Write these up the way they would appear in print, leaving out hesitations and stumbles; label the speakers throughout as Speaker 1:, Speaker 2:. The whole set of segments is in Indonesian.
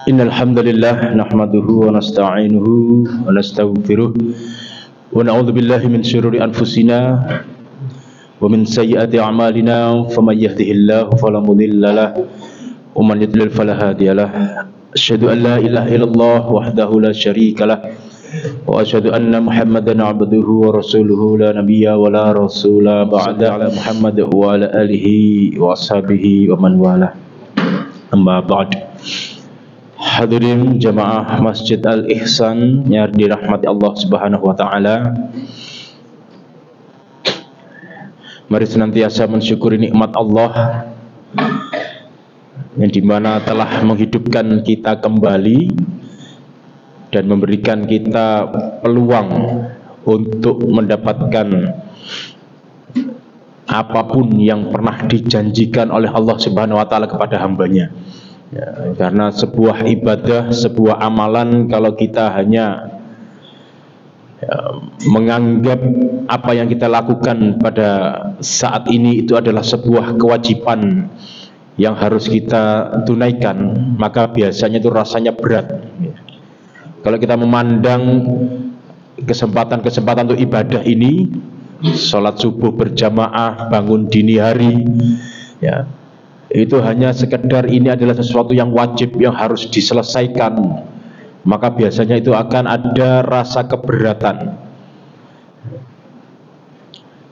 Speaker 1: Innal hamdalillah nahmaduhu wa nasta'inuhu wa nastaghfiruh wa na'udzu billahi min syururi anfusina wa min sayyiati a'malina faman yahdihillahu fala mudilla lahu wa man yudlil fala hadiyalah. Asyhadu an la ilaha illallah wahdahu la syarika lah wa asyhadu anna Muhammadan 'abduhu wa rasuluhu la nabiyya wa la rasula ba'da ala Muhammad wa ala alihi wa ashabihi wa man wala. Amma ba'd. Hadirin jamaah Masjid Al-Ihsan yang dirahmati Allah Subhanahu wa taala. Mari senantiasa mensyukuri nikmat Allah yang dimana telah menghidupkan kita kembali dan memberikan kita peluang untuk mendapatkan apapun yang pernah dijanjikan oleh Allah Subhanahu wa taala kepada hambanya. Ya, karena sebuah ibadah, sebuah amalan, kalau kita hanya menganggap apa yang kita lakukan pada saat ini itu adalah sebuah kewajiban yang harus kita tunaikan, maka biasanya itu rasanya berat. Kalau kita memandang kesempatan-kesempatan untuk ibadah ini, sholat subuh berjamaah, bangun dini hari, ya, itu hanya sekedar ini adalah sesuatu yang wajib yang harus diselesaikan, maka biasanya itu akan ada rasa keberatan.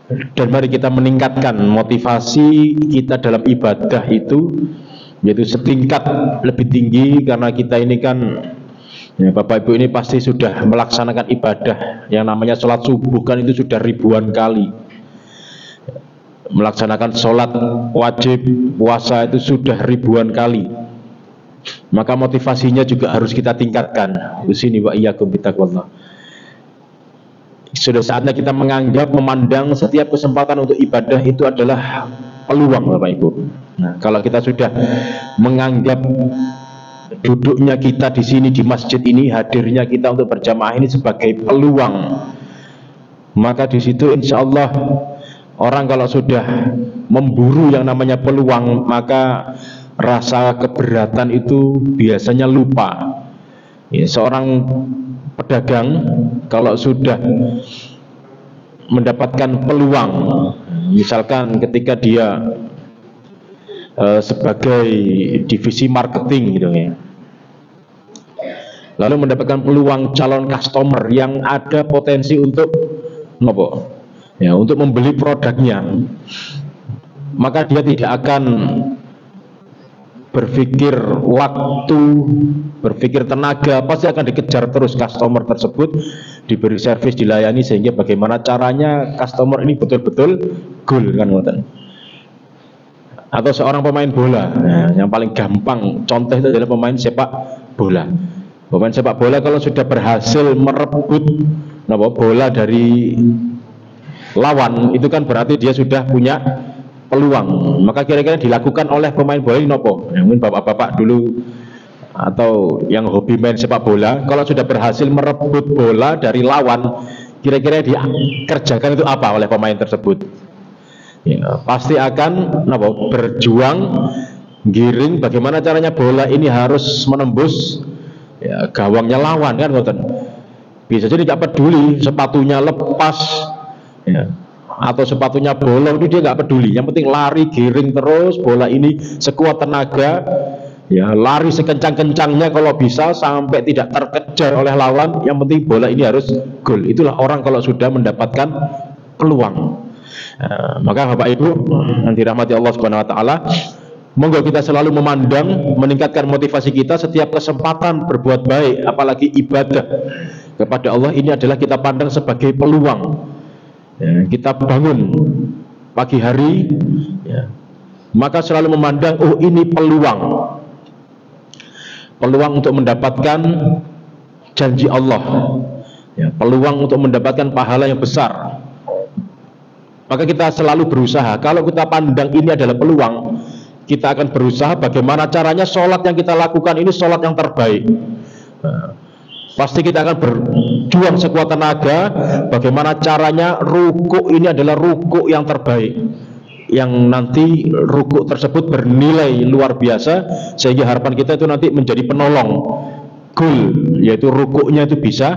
Speaker 1: Dan mari kita meningkatkan motivasi kita dalam ibadah itu, yaitu setingkat lebih tinggi, karena kita ini kan ya, Bapak Ibu ini pasti sudah melaksanakan ibadah yang namanya sholat subuh, kan itu sudah ribuan kali. Melaksanakan sholat wajib, puasa itu sudah ribuan kali, maka motivasinya juga harus kita tingkatkan. Di sini wa iyyakum bittaqwallah. Sudah saatnya kita menganggap, memandang setiap kesempatan untuk ibadah itu adalah peluang, Bapak Ibu. Nah, kalau kita sudah menganggap duduknya kita di sini di masjid ini, hadirnya kita untuk berjamaah ini sebagai peluang, maka di situ insya Allah orang kalau sudah memburu yang namanya peluang, maka rasa keberatan itu biasanya lupa. Ya, seorang pedagang kalau sudah mendapatkan peluang, misalkan ketika dia sebagai divisi marketing gitu ya, lalu mendapatkan peluang calon customer yang ada potensi untuk nopo, ya, untuk membeli produknya, maka dia tidak akan berpikir waktu, berpikir tenaga, pasti akan dikejar terus customer tersebut, diberi servis, dilayani, sehingga bagaimana caranya customer ini betul-betul goal, kan ngoten. Atau seorang pemain bola, nah, yang paling gampang contoh itu adalah pemain sepak bola. Pemain sepak bola kalau sudah berhasil merebut bola dari lawan, itu kan berarti dia sudah punya peluang. Maka kira-kira dilakukan oleh pemain bola ini nopo? Ya, mungkin bapak-bapak dulu atau yang hobi main sepak bola, kalau sudah berhasil merebut bola dari lawan, kira-kira dikerjakan itu apa oleh pemain tersebut? Ya, pasti akan nopo, berjuang, giring, bagaimana caranya bola ini harus menembus ya, gawangnya lawan, kan ngoten. Bisa jadi nggak peduli sepatunya lepas, ya, atau sepatunya bolong, itu dia nggak peduli. Yang penting lari, giring terus bola ini sekuat tenaga, ya, lari sekencang-kencangnya kalau bisa sampai tidak terkejar oleh lawan. Yang penting bola ini harus gol. Itulah orang kalau sudah mendapatkan peluang. Maka Bapak Ibu yang dirahmati Allah Subhanahu wa taala, monggo kita selalu memandang, meningkatkan motivasi kita setiap kesempatan berbuat baik, apalagi ibadah kepada Allah ini adalah kita pandang sebagai peluang. Ya, kita bangun pagi hari, ya, maka selalu memandang, oh ini peluang, peluang untuk mendapatkan janji Allah, ya, peluang untuk mendapatkan pahala yang besar. Maka kita selalu berusaha, kalau kita pandang ini adalah peluang, kita akan berusaha bagaimana caranya sholat yang kita lakukan ini sholat yang terbaik. Nah, pasti kita akan berjuang sekuat tenaga bagaimana caranya ruku ini adalah ruku yang terbaik. yang nanti rukuk tersebut bernilai luar biasa, sehingga harapan kita itu nanti menjadi penolong goal, yaitu rukuknya itu bisa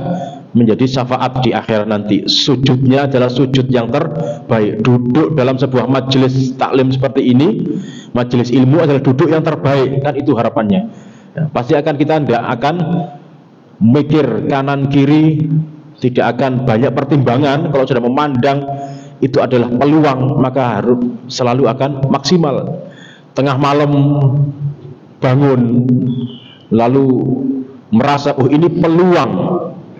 Speaker 1: menjadi syafaat di akhir nanti. Sujudnya adalah sujud yang terbaik. Duduk dalam sebuah majelis taklim seperti ini, majelis ilmu adalah duduk yang terbaik, kan itu harapannya. Ya, pasti akan kita tidak akan mikir kanan kiri, tidak akan banyak pertimbangan. Kalau sudah memandang itu adalah peluang, maka harus selalu akan maksimal. Tengah malam bangun, lalu merasa oh ini peluang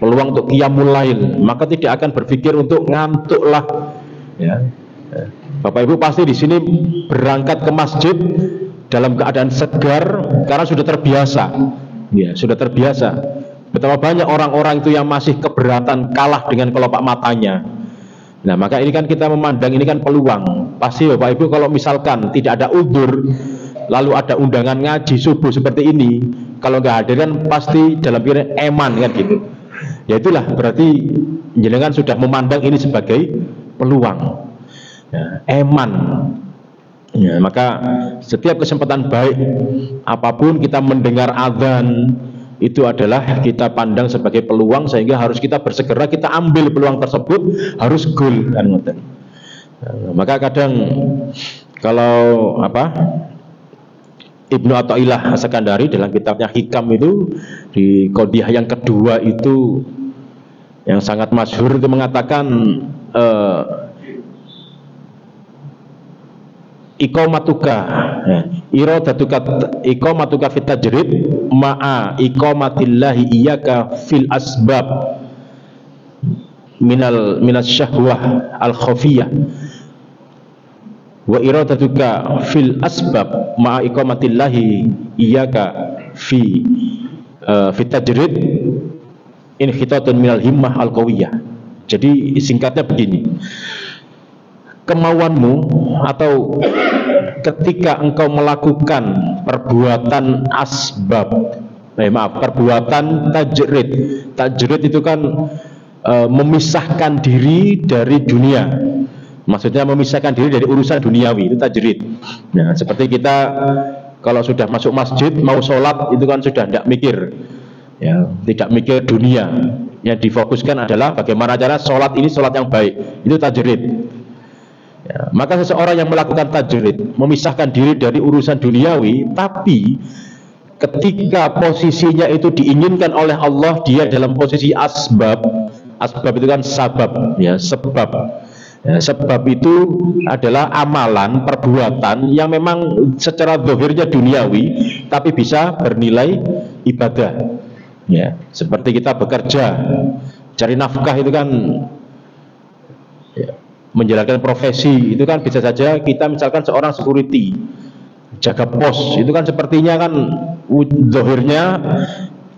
Speaker 1: untuk qiyamul lail, maka tidak akan berpikir untuk ngantuklah. Ya. Bapak Ibu pasti di sini berangkat ke masjid dalam keadaan segar karena sudah terbiasa. Ya, sudah terbiasa. Betapa banyak orang-orang itu yang masih keberatan, kalah dengan kelopak matanya. Nah, maka ini kan kita memandang ini kan peluang. Pasti Bapak Ibu kalau misalkan tidak ada udzur, lalu ada undangan ngaji subuh seperti ini, kalau nggak hadir kan pasti dalam pikiran eman kan gitu. Ya itulah berarti jenengan sudah memandang ini sebagai peluang. Ya, eman. Ya, maka setiap kesempatan baik apapun kita mendengar azan itu adalah kita pandang sebagai peluang, sehingga harus kita bersegera kita ambil peluang tersebut, harus goal kan. Maka kadang kalau Ibnu Athaillah As-Sakandari dalam kitabnya Hikam itu di qodiyah yang kedua itu yang sangat masyhur itu mengatakan iqamatuka iqamatuka fit tajrid ma'a iqamatillahi iyyaka fil asbab minas syahwah al khafiyah wa iradatuka fil asbab ma'a iqamatillahi iyyaka fi tajrid inhitatun minal himmah al qawiyah. Jadi singkatnya begini, kemauanmu atau ketika engkau melakukan perbuatan asbab, perbuatan tajrid itu kan memisahkan diri dari dunia, maksudnya memisahkan diri dari urusan duniawi, itu tajrid. Nah, seperti kita kalau sudah masuk masjid mau sholat itu kan sudah tidak mikir, ya, tidak mikir dunia, yang difokuskan adalah bagaimana cara sholat ini sholat yang baik, itu tajrid. Ya, maka seseorang yang melakukan tajrid memisahkan diri dari urusan duniawi, tapi ketika posisinya itu diinginkan oleh Allah, dia dalam posisi asbab. Asbab itu kan sabab, ya, sebab. Ya, sebab itu adalah amalan, perbuatan yang memang secara zahirnya duniawi, tapi bisa bernilai ibadah. Ya, seperti kita bekerja, cari nafkah itu kan, ya, menjalankan profesi itu kan bisa saja kita misalkan seorang security, jaga pos, itu kan sepertinya kan zahirnya,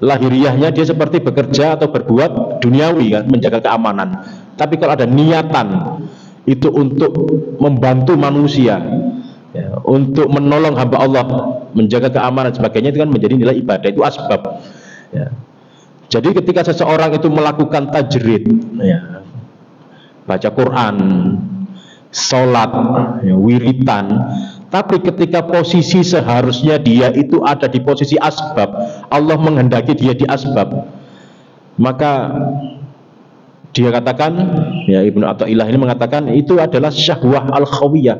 Speaker 1: lahiriahnya dia seperti bekerja atau berbuat duniawi kan, menjaga keamanan. Tapi kalau ada niatan itu untuk membantu manusia, ya, untuk menolong hamba Allah, menjaga keamanan sebagainya, itu kan menjadi nilai ibadah, itu asbab. Ya. Jadi ketika seseorang itu melakukan tajrid, ya, baca Quran, sholat, ya, wiritan, tapi ketika posisi seharusnya dia itu ada di posisi asbab, Allah menghendaki dia di asbab, maka dia katakan, ya, Ibnu Athaillah ini mengatakan itu adalah syahwah al-khawiyah.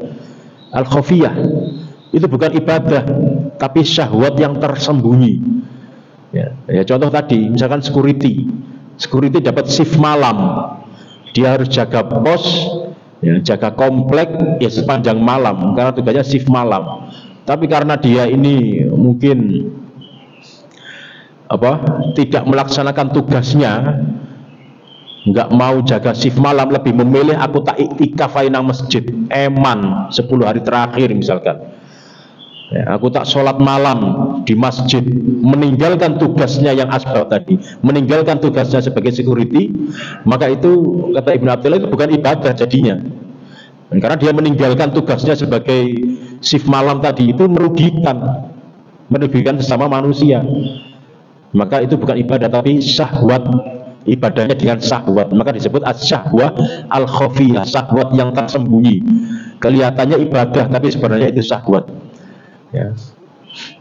Speaker 1: Al-khafiyah itu bukan ibadah, tapi syahwat yang tersembunyi. Ya, contoh tadi, misalkan security dapat shift malam, dia harus jaga pos, ya, jaga komplek, ya, sepanjang malam karena tugasnya shift malam. Tapi karena dia ini mungkin tidak melaksanakan tugasnya, nggak mau jaga shift malam, lebih memilih aku tak iktikaf nang masjid, eman 10 hari terakhir misalkan, ya, aku tak sholat malam di masjid, meninggalkan tugasnya yang asbab tadi, meninggalkan tugasnya sebagai security, maka itu kata Ibnu Athaillah itu bukan ibadah jadinya. Dan karena dia meninggalkan tugasnya sebagai shift malam tadi, itu merugikan sesama manusia, maka itu bukan ibadah tapi syahwat, ibadahnya dengan syahwat, maka disebut as-syahwah al-khafiyah, syahwat yang tersembunyi. kelihatannya ibadah tapi sebenarnya itu syahwat. Ya.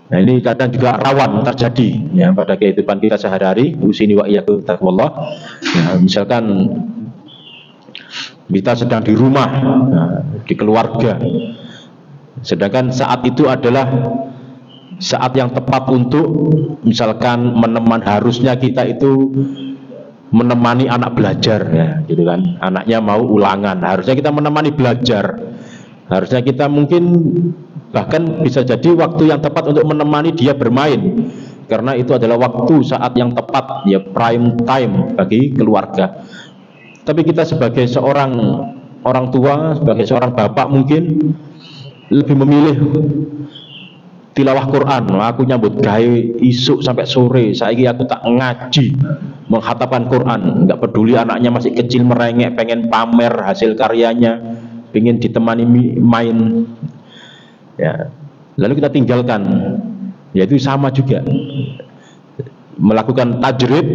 Speaker 1: Nah ini kadang juga rawan terjadi ya pada kehidupan kita sehari-hari. Usini wa iyyakum taqwallah. Ya, misalkan kita sedang di rumah, di keluarga, sedangkan saat itu adalah saat yang tepat untuk misalkan harusnya kita itu menemani anak belajar ya gitu kan, anaknya mau ulangan, harusnya kita menemani belajar, harusnya kita mungkin bahkan bisa jadi waktu yang tepat untuk menemani dia bermain, karena itu adalah waktu saat yang tepat ya, prime time bagi keluarga. Tapi kita sebagai seorang orang tua, sebagai seorang bapak mungkin lebih memilih tilawah Quran. Aku nyambut gawe isuk sampai sore, saiki aku tak ngaji menghatamkan Quran, nggak peduli anaknya masih kecil merengek pengen pamer hasil karyanya, pengen ditemani main ya, lalu kita tinggalkan. Ya itu sama juga melakukan tajrid,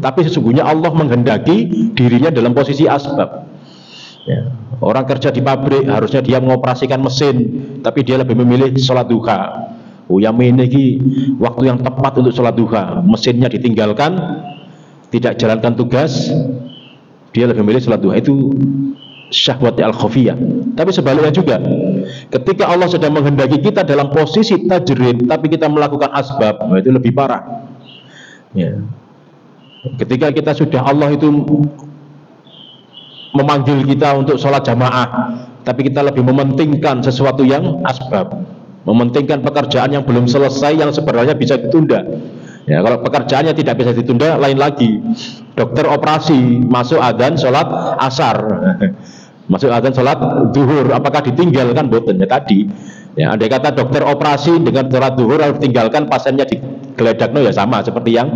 Speaker 1: tapi sesungguhnya Allah menghendaki dirinya dalam posisi asbab ya. Orang kerja di pabrik harusnya dia mengoperasikan mesin, tapi dia lebih memilih sholat duha. Oh yang memiliki waktu yang tepat untuk sholat duha, mesinnya ditinggalkan, tidak jalankan tugas, dia lebih memilih sholat duha. Itu syahwat al-khafiyah. Tapi sebaliknya juga, ketika Allah sedang menghendaki kita dalam posisi tajrid tapi kita melakukan asbab, itu lebih parah ya. Ketika kita sudah, Allah itu memanggil kita untuk sholat jamaah, tapi kita lebih mementingkan sesuatu yang asbab, mementingkan pekerjaan yang belum selesai yang sebenarnya bisa ditunda ya. Kalau pekerjaannya tidak bisa ditunda, lain lagi. Dokter operasi, masuk adzan sholat asar masuk adzan sholat zuhur, apakah ditinggalkan? Boten ya tadi ya. Andai kata dokter operasi dengan sholat zuhur harus tinggalkan, pasiennya digeledakno ya sama seperti yang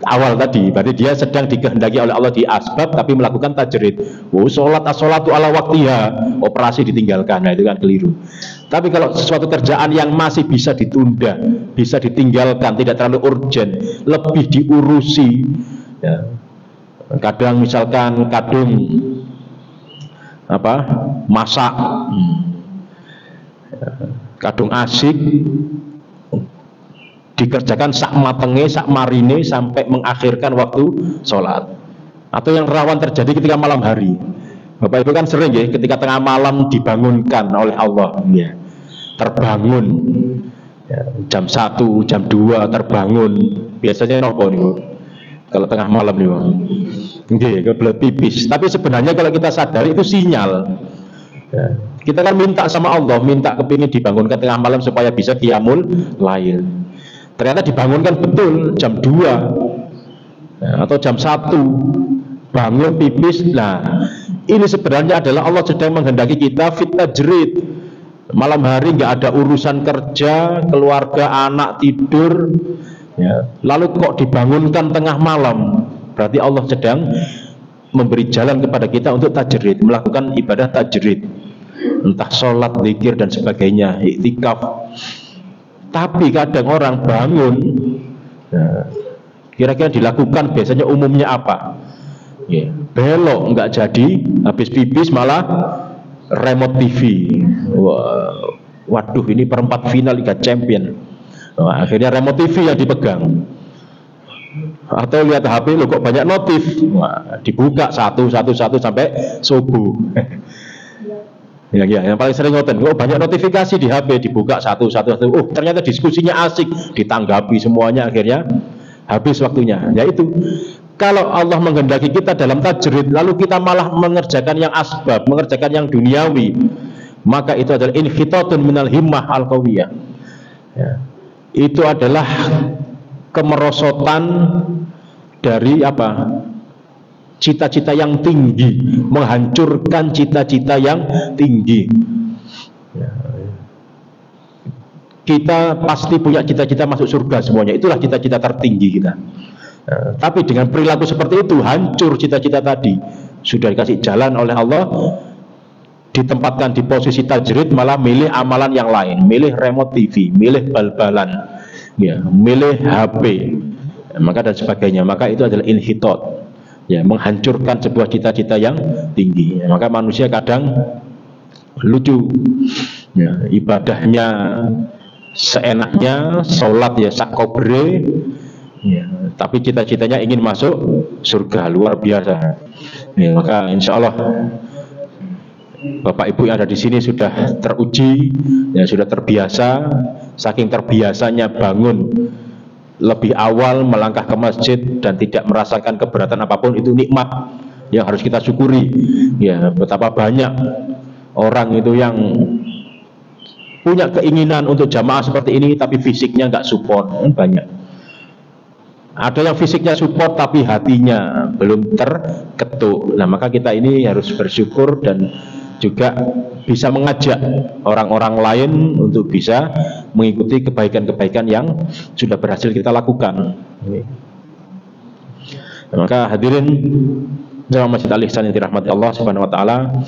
Speaker 1: awal tadi, berarti dia sedang dikehendaki oleh Allah di asbab tapi melakukan tajrid. Oh sholat as-sholatu ala waktiha, operasi ditinggalkan, nah itu kan keliru. Tapi kalau sesuatu kerjaan yang masih bisa ditunda, bisa ditinggalkan, tidak terlalu urgent, lebih diurusi ya. Kadang misalkan masak, kadung asik dikerjakan sak matenge, sak marine sampai mengakhirkan waktu sholat. Atau yang rawan terjadi ketika malam hari, Bapak Ibu kan sering ya, ketika tengah malam dibangunkan oleh Allah ya, terbangun ya, jam 1, jam 2 terbangun, biasanya nopo nih kalau tengah malam nih kebelet pipis. Tapi sebenarnya kalau kita sadari itu sinyal ya. Kita kan minta sama Allah, minta kepingin dibangunkan tengah malam supaya bisa qiyamul lail. Ternyata dibangunkan betul jam 2 ya, atau jam 1 bangun pipis. Nah ini sebenarnya adalah Allah sedang menghendaki kita fit tajrid. Malam hari nggak ada urusan kerja, keluarga, anak tidur ya. Lalu kok dibangunkan tengah malam, berarti Allah sedang memberi jalan kepada kita untuk tajrid, melakukan ibadah tajrid, entah sholat, zikir dan sebagainya, iktikaf. Tapi kadang orang bangun ya, kira-kira dilakukan biasanya umumnya apa ya, belok nggak jadi, habis pipis malah remote TV. Waduh ini perempat final Liga Champion. Akhirnya remote TV yang dipegang. Atau lihat HP, lo kok banyak notif, dibuka satu sampai subuh. yang paling sering ngoten, kok banyak notifikasi di HP, dibuka satu. Oh ternyata diskusinya asik, ditanggapi semuanya, akhirnya habis waktunya. Yaitu kalau Allah menghendaki kita dalam tajrid, lalu kita malah mengerjakan yang asbab, mengerjakan yang duniawi, maka itu adalah inhitatun minal himmah al-qawiyah ya. Itu adalah kemerosotan dari cita-cita yang tinggi, menghancurkan cita-cita yang tinggi ya. Kita pasti punya cita-cita masuk surga semuanya, itulah cita-cita tertinggi kita. Tapi dengan perilaku seperti itu hancur cita-cita tadi. Sudah dikasih jalan oleh Allah, ditempatkan di posisi tajrid, malah milih amalan yang lain, milih remote TV, milih bal-balan ya, milih HP maka dan sebagainya. Maka itu adalah inhitot ya, menghancurkan sebuah cita-cita yang tinggi ya. Maka manusia kadang lucu. Ya, ibadahnya seenaknya, sholat ya sakobre, ya, tapi cita-citanya ingin masuk surga, luar biasa. Ya, maka insya Allah Bapak Ibu yang ada di sini sudah teruji, ya, sudah terbiasa. Saking terbiasanya bangun lebih awal, melangkah ke masjid dan tidak merasakan keberatan apapun, itu nikmat yang harus kita syukuri. Ya, betapa banyak orang itu yang punya keinginan untuk jamaah seperti ini tapi fisiknya nggak support, banyak. Ada yang fisiknya support tapi hatinya belum terketuk. Nah, maka kita ini harus bersyukur dan juga bisa mengajak orang-orang lain untuk bisa mengikuti kebaikan-kebaikan yang sudah berhasil kita lakukan. Nah, maka hadirin jamaah Masjid Al-Ihsan yang dirahmati Allah Subhanahu wa taala,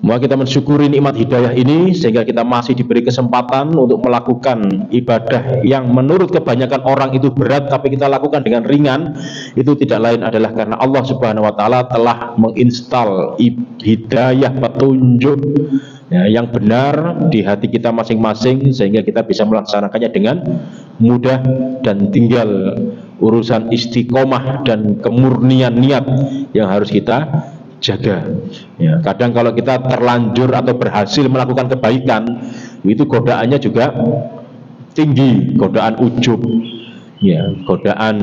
Speaker 1: Maka kita mensyukuri nikmat hidayah ini sehingga kita masih diberi kesempatan untuk melakukan ibadah yang menurut kebanyakan orang itu berat, tapi kita lakukan dengan ringan. Itu tidak lain adalah karena Allah Subhanahu wa taala telah menginstal hidayah, petunjuk yang benar di hati kita masing-masing, sehingga kita bisa melaksanakannya dengan mudah dan tinggal urusan istiqomah dan kemurnian niat yang harus kita jaga. Ya, kadang kalau kita terlanjur atau berhasil melakukan kebaikan, itu godaannya juga tinggi, godaan ujub, ya, godaan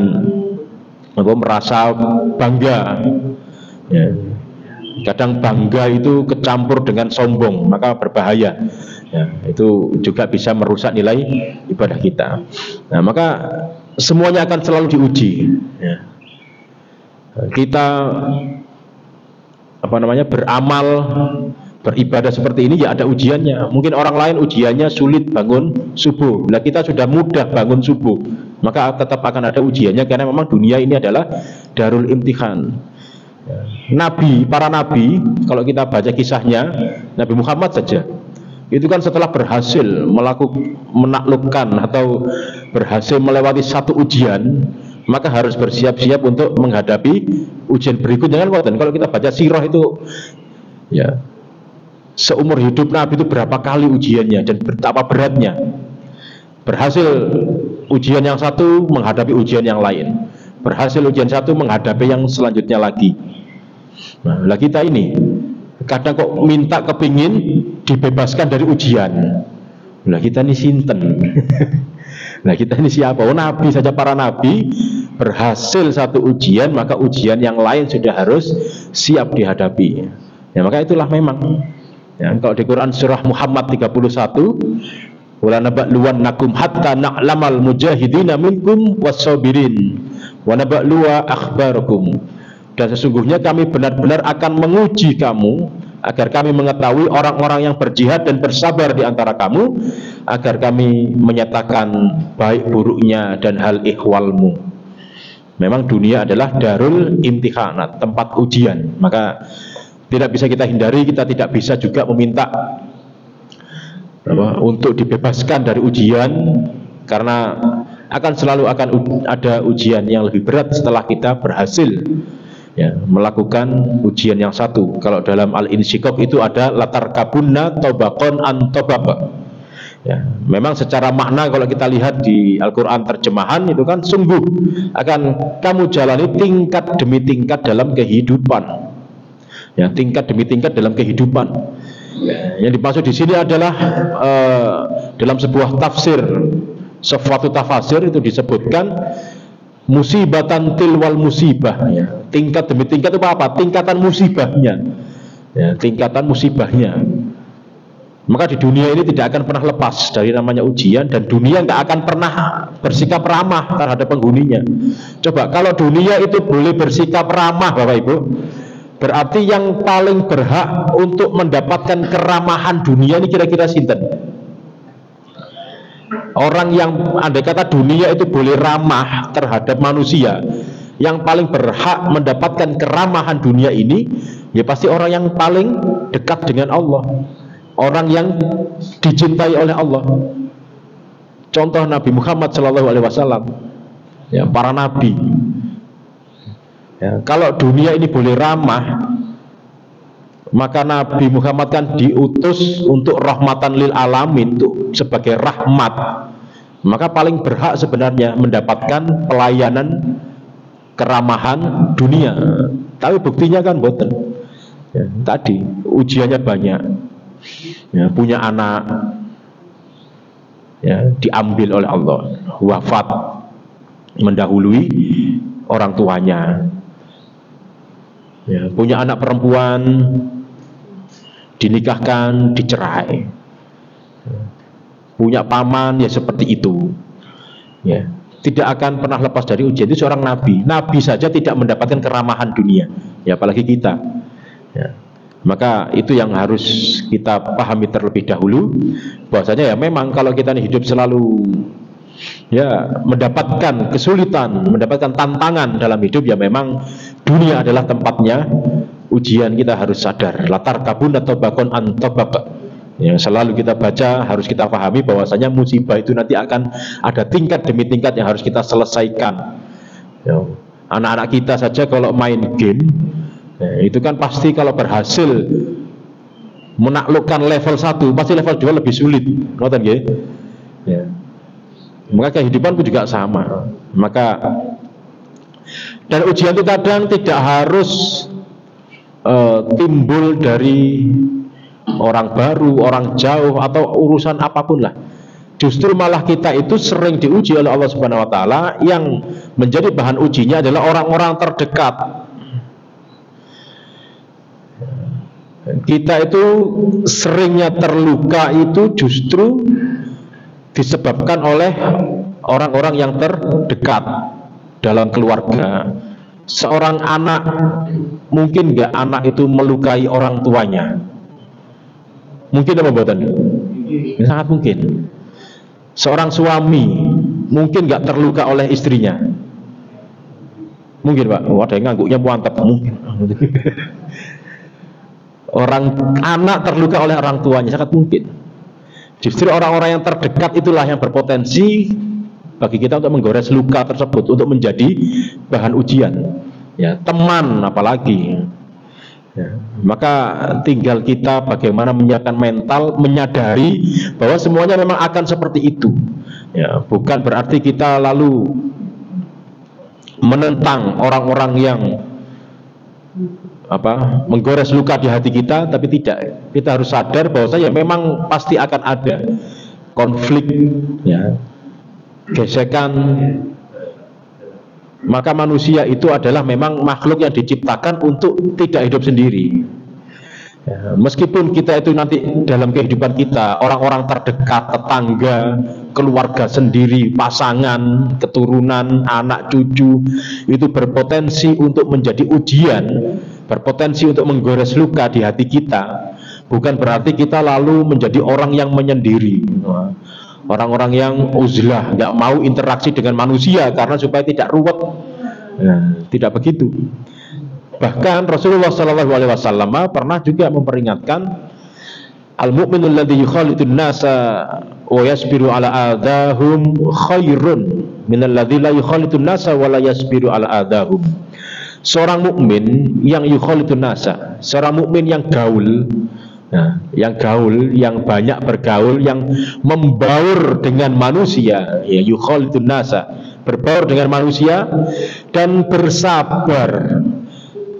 Speaker 1: merasa bangga. Ya, kadang bangga itu kecampur dengan sombong, maka berbahaya. Ya, itu juga bisa merusak nilai ibadah kita. Nah, maka semuanya akan selalu diuji. Ya. Kita beramal, beribadah seperti ini ya ada ujiannya. Mungkin orang lain ujiannya sulit bangun subuh, nah kita sudah mudah bangun subuh, maka tetap akan ada ujiannya, karena memang dunia ini adalah darul imtihan. Nabi, para nabi, kalau kita baca kisahnya, Nabi Muhammad saja itu kan setelah berhasil menaklukkan atau berhasil melewati satu ujian, maka harus bersiap-siap untuk menghadapi ujian berikutnya kan. Kalau kita baca sirah itu, ya, seumur hidup Nabi itu berapa kali ujiannya dan betapa beratnya. Berhasil ujian yang satu, menghadapi ujian yang lain. Berhasil ujian satu, menghadapi yang selanjutnya lagi. Nah, kita ini kadang kok minta kepingin dibebaskan dari ujian. Nah, kita ini sinten. Nah, kita ini siapa? Oh, nabi saja, para nabi berhasil satu ujian, maka ujian yang lain sudah harus siap dihadapi. Ya, maka itulah memang. Ya, kalau di Quran surah Muhammad 31, wala nabluwannakum hatta na'lamal mujahidina minkum was-sabirin wa nabluwa akhbarakum. Dan sesungguhnya kami benar-benar akan menguji kamu, agar kami mengetahui orang-orang yang berjihad dan bersabar di antara kamu, agar kami menyatakan baik buruknya dan hal ihwalmu. Memang dunia adalah darul imtihanat, tempat ujian, maka tidak bisa kita hindari. Kita tidak bisa juga meminta untuk dibebaskan dari ujian, karena akan selalu ada ujian yang lebih berat setelah kita berhasil, ya, melakukan ujian yang satu. Kalau dalam Al-Insyiqaq itu ada latar kabunna tobakon an tobak. Ya, memang secara makna kalau kita lihat di Al-Quran terjemahan itu kan sungguh akan kamu jalani tingkat demi tingkat dalam kehidupan. Ya, tingkat demi tingkat dalam kehidupan. Ya, yang dimaksud di sini adalah dalam sebuah tafsir, suatu tafsir itu disebutkan musibatan tilwal musibah, ya. Tingkat demi tingkat itu apa? Tingkatan musibahnya, ya, tingkatan musibahnya. Maka di dunia ini tidak akan pernah lepas dari namanya ujian, dan dunia tidak akan pernah bersikap ramah terhadap penghuninya. Coba kalau dunia itu boleh bersikap ramah, Bapak Ibu, berarti yang paling berhak untuk mendapatkan keramahan dunia ini kira-kira sinten? Orang yang andai kata dunia itu boleh ramah terhadap manusia, yang paling berhak mendapatkan keramahan dunia ini ya pasti orang yang paling dekat dengan Allah, orang yang dicintai oleh Allah. Contoh Nabi Muhammad SAW, ya, para nabi. Ya, kalau dunia ini boleh ramah, Maka Nabi Muhammad kan diutus untuk rahmatan lil alamin, untuk sebagai rahmat. Maka paling berhak sebenarnya mendapatkan pelayanan keramahan dunia. Tapi buktinya kan boten. Ya, tadi ujiannya banyak. Ya, punya anak, ya, diambil oleh Allah, wafat, mendahului orang tuanya. Ya, punya anak perempuan, dinikahkan, dicerai. Punya paman, ya seperti itu. Ya, tidak akan pernah lepas dari ujian. Itu seorang nabi. Nabi saja tidak mendapatkan keramahan dunia, ya apalagi kita. Ya. Maka itu yang harus kita pahami terlebih dahulu, bahwasanya ya memang kalau kita ini hidup selalu ya mendapatkan kesulitan, mendapatkan tantangan dalam hidup, ya memang dunia adalah tempatnya ujian. Kita harus sadar, latar kabun atau bakon antobak, yang selalu kita baca, harus kita pahami bahwasanya musibah itu nanti akan ada tingkat demi tingkat yang harus kita selesaikan. Ya, anak-anak kita saja kalau main game, ya, itu kan pasti kalau berhasil menaklukkan level 1, pasti level 2 lebih sulit, ngoten nggih? Ya. Maka kehidupan pun juga sama. Maka dan ujian itu kadang tidak harus timbul dari orang baru, orang jauh, atau urusan apapun lah. Justru malah kita itu sering diuji oleh Allah Subhanahu wa taala, yang menjadi bahan ujinya adalah orang-orang terdekat. Kita itu seringnya terluka itu justru disebabkan oleh orang-orang yang terdekat dalam keluarga. Seorang anak, mungkin nggak anak itu melukai orang tuanya? Mungkin apa buatan? Sangat mungkin. Seorang suami mungkin nggak terluka oleh istrinya? Mungkin Pak. Ada yang ngangguknya mantap. Mungkin. Orang anak terluka oleh orang tuanya, sangat mungkin. Justru orang-orang yang terdekat itulah yang berpotensi bagi kita untuk menggores luka tersebut, untuk menjadi bahan ujian. Ya, teman apalagi. Ya, maka tinggal kita bagaimana menyiapkan mental, menyadari bahwa semuanya memang akan seperti itu. Ya, bukan berarti kita lalu menentang orang-orang yang menggores luka di hati kita, tapi tidak. Kita harus sadar bahwa ya memang pasti akan ada konflik, ya, gesekan. Maka manusia itu adalah memang makhluk yang diciptakan untuk tidak hidup sendiri. Ya, meskipun kita itu nanti dalam kehidupan kita, orang-orang terdekat, tetangga, keluarga sendiri, pasangan, keturunan, anak cucu, itu berpotensi untuk menjadi ujian, berpotensi untuk menggores luka di hati kita. Bukan berarti kita lalu menjadi orang yang menyendiri, orang-orang yang uzlah, nggak mau interaksi dengan manusia karena supaya tidak ruwet. Nah, tidak begitu. Bahkan Rasulullah SAW pernah juga memperingatkan, al-mu'minul ladzi yukhalidun nasa wa yasbiru ala adahum khairun minal ladzi la yukhalidun nasa wa la yasbiru ala adahum. Seorang mukmin yang yukhalidun nasa, seorang mukmin yang gaul, nah, yang banyak bergaul, yang membaur dengan manusia, ya, yukhalidun nasa, berbaur dengan manusia dan bersabar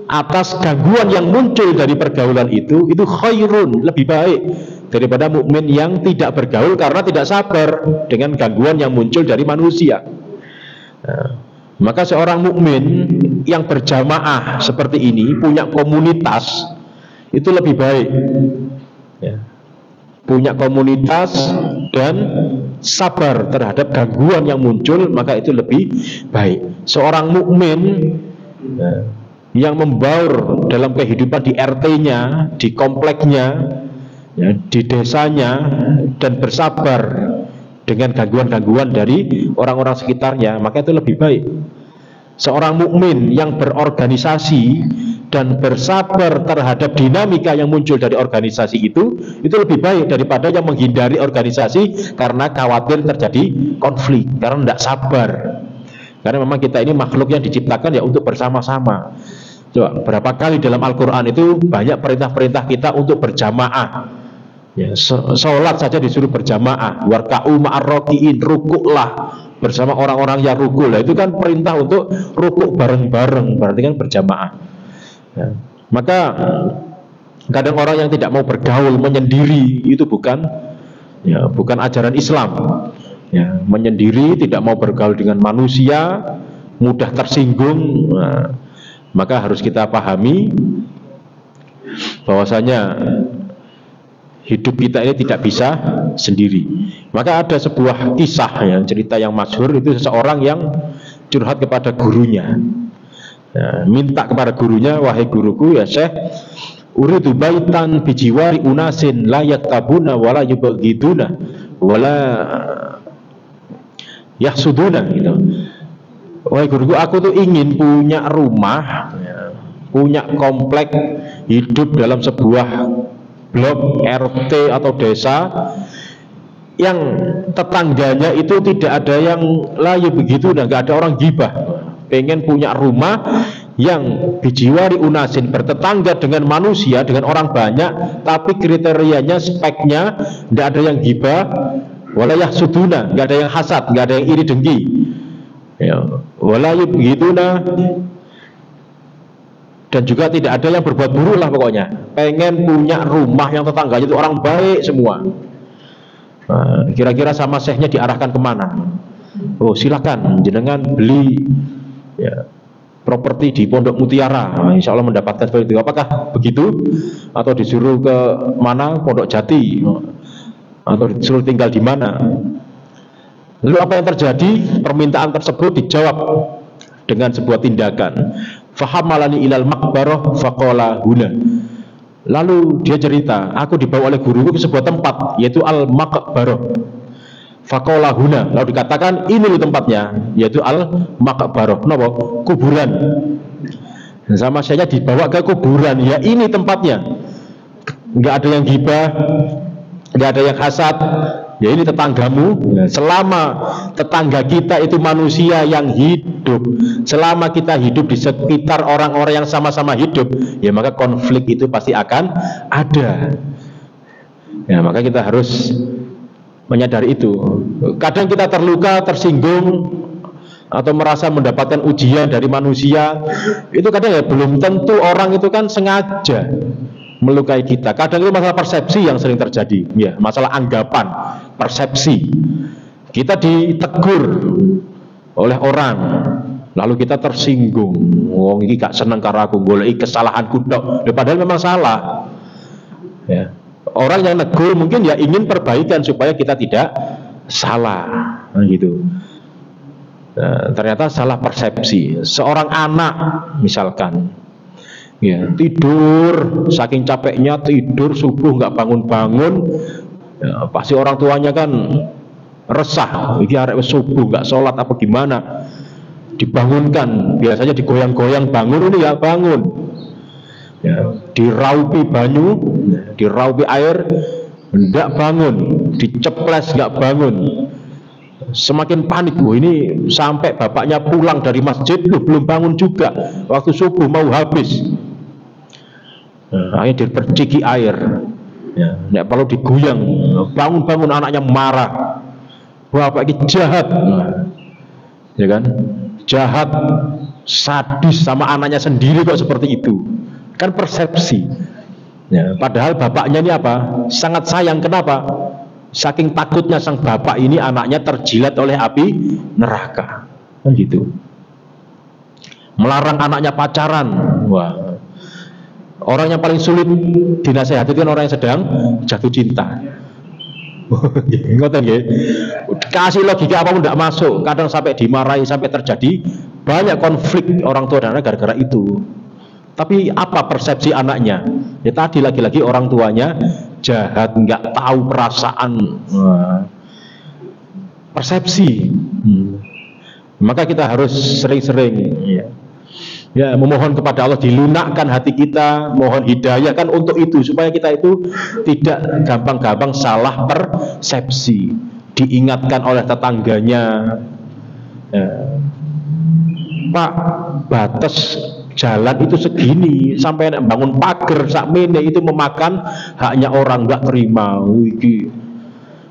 Speaker 1: atas gangguan yang muncul dari pergaulan itu khairun, lebih baik daripada mukmin yang tidak bergaul karena tidak sabar dengan gangguan yang muncul dari manusia. Nah, maka seorang mukmin yang berjamaah seperti ini, punya komunitas, itu lebih baik, ya, punya komunitas dan sabar terhadap gangguan yang muncul, maka itu lebih baik. Seorang mukmin, ya, yang membaur dalam kehidupan di RT-nya, di kompleknya, ya, di desanya, dan bersabar dengan gangguan-gangguan dari orang-orang sekitarnya, maka itu lebih baik. Seorang mukmin yang berorganisasi dan bersabar terhadap dinamika yang muncul dari organisasi itu lebih baik daripada yang menghindari organisasi karena khawatir terjadi konflik, karena tidak sabar. Karena memang kita ini makhluk yang diciptakan ya untuk bersama-sama. Coba berapa kali dalam Al-Quran itu banyak perintah-perintah kita untuk berjamaah. Ya, sholat saja disuruh berjamaah. Warka'u ma'arroki'in, rukuklah bersama orang-orang yang rukuk. Lah itu kan perintah untuk rukuk bareng-bareng, berarti kan berjamaah. Ya. Maka kadang orang yang tidak mau bergaul, menyendiri, itu bukan ajaran Islam. Ya, menyendiri, tidak mau bergaul dengan manusia, mudah tersinggung. Nah, maka harus kita pahami bahwasanya hidup kita ini tidak bisa sendiri. Maka ada sebuah kisah, ya, cerita yang masyhur, itu seseorang yang curhat kepada gurunya. Ya, minta kepada gurunya, wahai guruku ya Syekh, uridu baitan bijiwari unasin la yaktabuna wala yubghiduna wala yahsuduna gitu. Wahai guruku, aku tuh ingin punya rumah, punya komplek, hidup dalam sebuah blok RT atau desa yang tetangganya itu tidak ada yang layu begitu, dan nggak ada orang gibah. Pengen punya rumah yang bijiwari unasin, bertetangga dengan manusia, dengan orang banyak, tapi kriterianya, speknya tidak ada yang gibah, walayah suduna, nggak ada yang hasad, nggak ada yang iri dengki. Ya, walayub gituna, dan juga tidak ada yang berbuat buruk lah pokoknya. Pengen punya rumah yang tetangganya itu orang baik semua. Nah, kira-kira sama syekhnya diarahkan kemana? Oh silakan jenengan beli ya, properti di Pondok Mutiara. Nah, insya Allah mendapatkan seperti itu. Apakah begitu? Atau disuruh ke mana? Pondok Jati? Atau disuruh tinggal di mana? Lalu apa yang terjadi? Permintaan tersebut dijawab dengan sebuah tindakan. Fahamalani ilal makbaroh faqala huna. Lalu dia cerita, aku dibawa oleh guruku ke sebuah tempat, yaitu al-makbaroh. Faqala huna. Lalu dikatakan ini loh tempatnya, yaitu al-makbaroh. Kenapa? Kuburan. Sama saya dibawa ke kuburan, ya ini tempatnya. Nggak ada yang gibah, nggak ada yang hasad. Ya ini tetanggamu. Selama tetangga kita itu manusia yang hidup, selama kita hidup di sekitar orang-orang yang sama-sama hidup, ya maka konflik itu pasti akan ada. Ya maka kita harus menyadari itu. Kadang kita terluka, tersinggung, atau merasa mendapatkan ujian dari manusia, itu kadang ya belum tentu orang itu kan sengaja melukai kita. Kadang itu masalah persepsi yang sering terjadi, ya, masalah anggapan, persepsi. Kita ditegur oleh orang, lalu kita tersinggung. Wong iki gak seneng karo aku, goleki kesalahanku tok. Padahal memang salah. Ya. Orang yang negur mungkin ya ingin perbaikan supaya kita tidak salah, gitu. Nah, ternyata salah persepsi. Seorang anak misalkan, ya, tidur, saking capeknya tidur subuh nggak bangun-bangun, ya, pasti orang tuanya kan resah. Ini arek subuh nggak sholat apa gimana? Dibangunkan, biasanya digoyang-goyang bangun, ini nggak bangun. Ya, diraupi banyu, diraupi air, nggak bangun, diceples nggak bangun. Semakin panik, ini sampai bapaknya pulang dari masjid, belum bangun juga. Waktu subuh mau habis. Akhirnya diperciki air, ya, nggak perlu diguyang, bangun-bangun, anaknya marah, bapak ini jahat, ya kan, jahat, sadis sama anaknya sendiri kok seperti itu, kan persepsi, ya, padahal bapaknya ini apa, sangat sayang. Kenapa? Saking takutnya sang bapak ini anaknya terjilat oleh api neraka, kan gitu. Melarang anaknya pacaran, wah. Orang yang paling sulit dinasehati itu kan orang yang sedang jatuh cinta. Ngoten nggih. Kasih logika apapun tidak masuk. Kadang sampai dimarahi, sampai terjadi banyak konflik orang tua dan anak gara-gara itu. Tapi apa persepsi anaknya? Ya tadi lagi-lagi orang tuanya jahat, nggak tahu perasaan. Persepsi. Maka kita harus sering-sering, ya, memohon kepada Allah dilunakkan hati kita, mohon hidayah kan untuk itu, supaya kita itu tidak gampang-gampang salah persepsi, diingatkan oleh tetangganya, ya, Pak, batas jalan itu segini, sampai bangun pagar sakmene itu memakan haknya orang, nggak terima. Wih,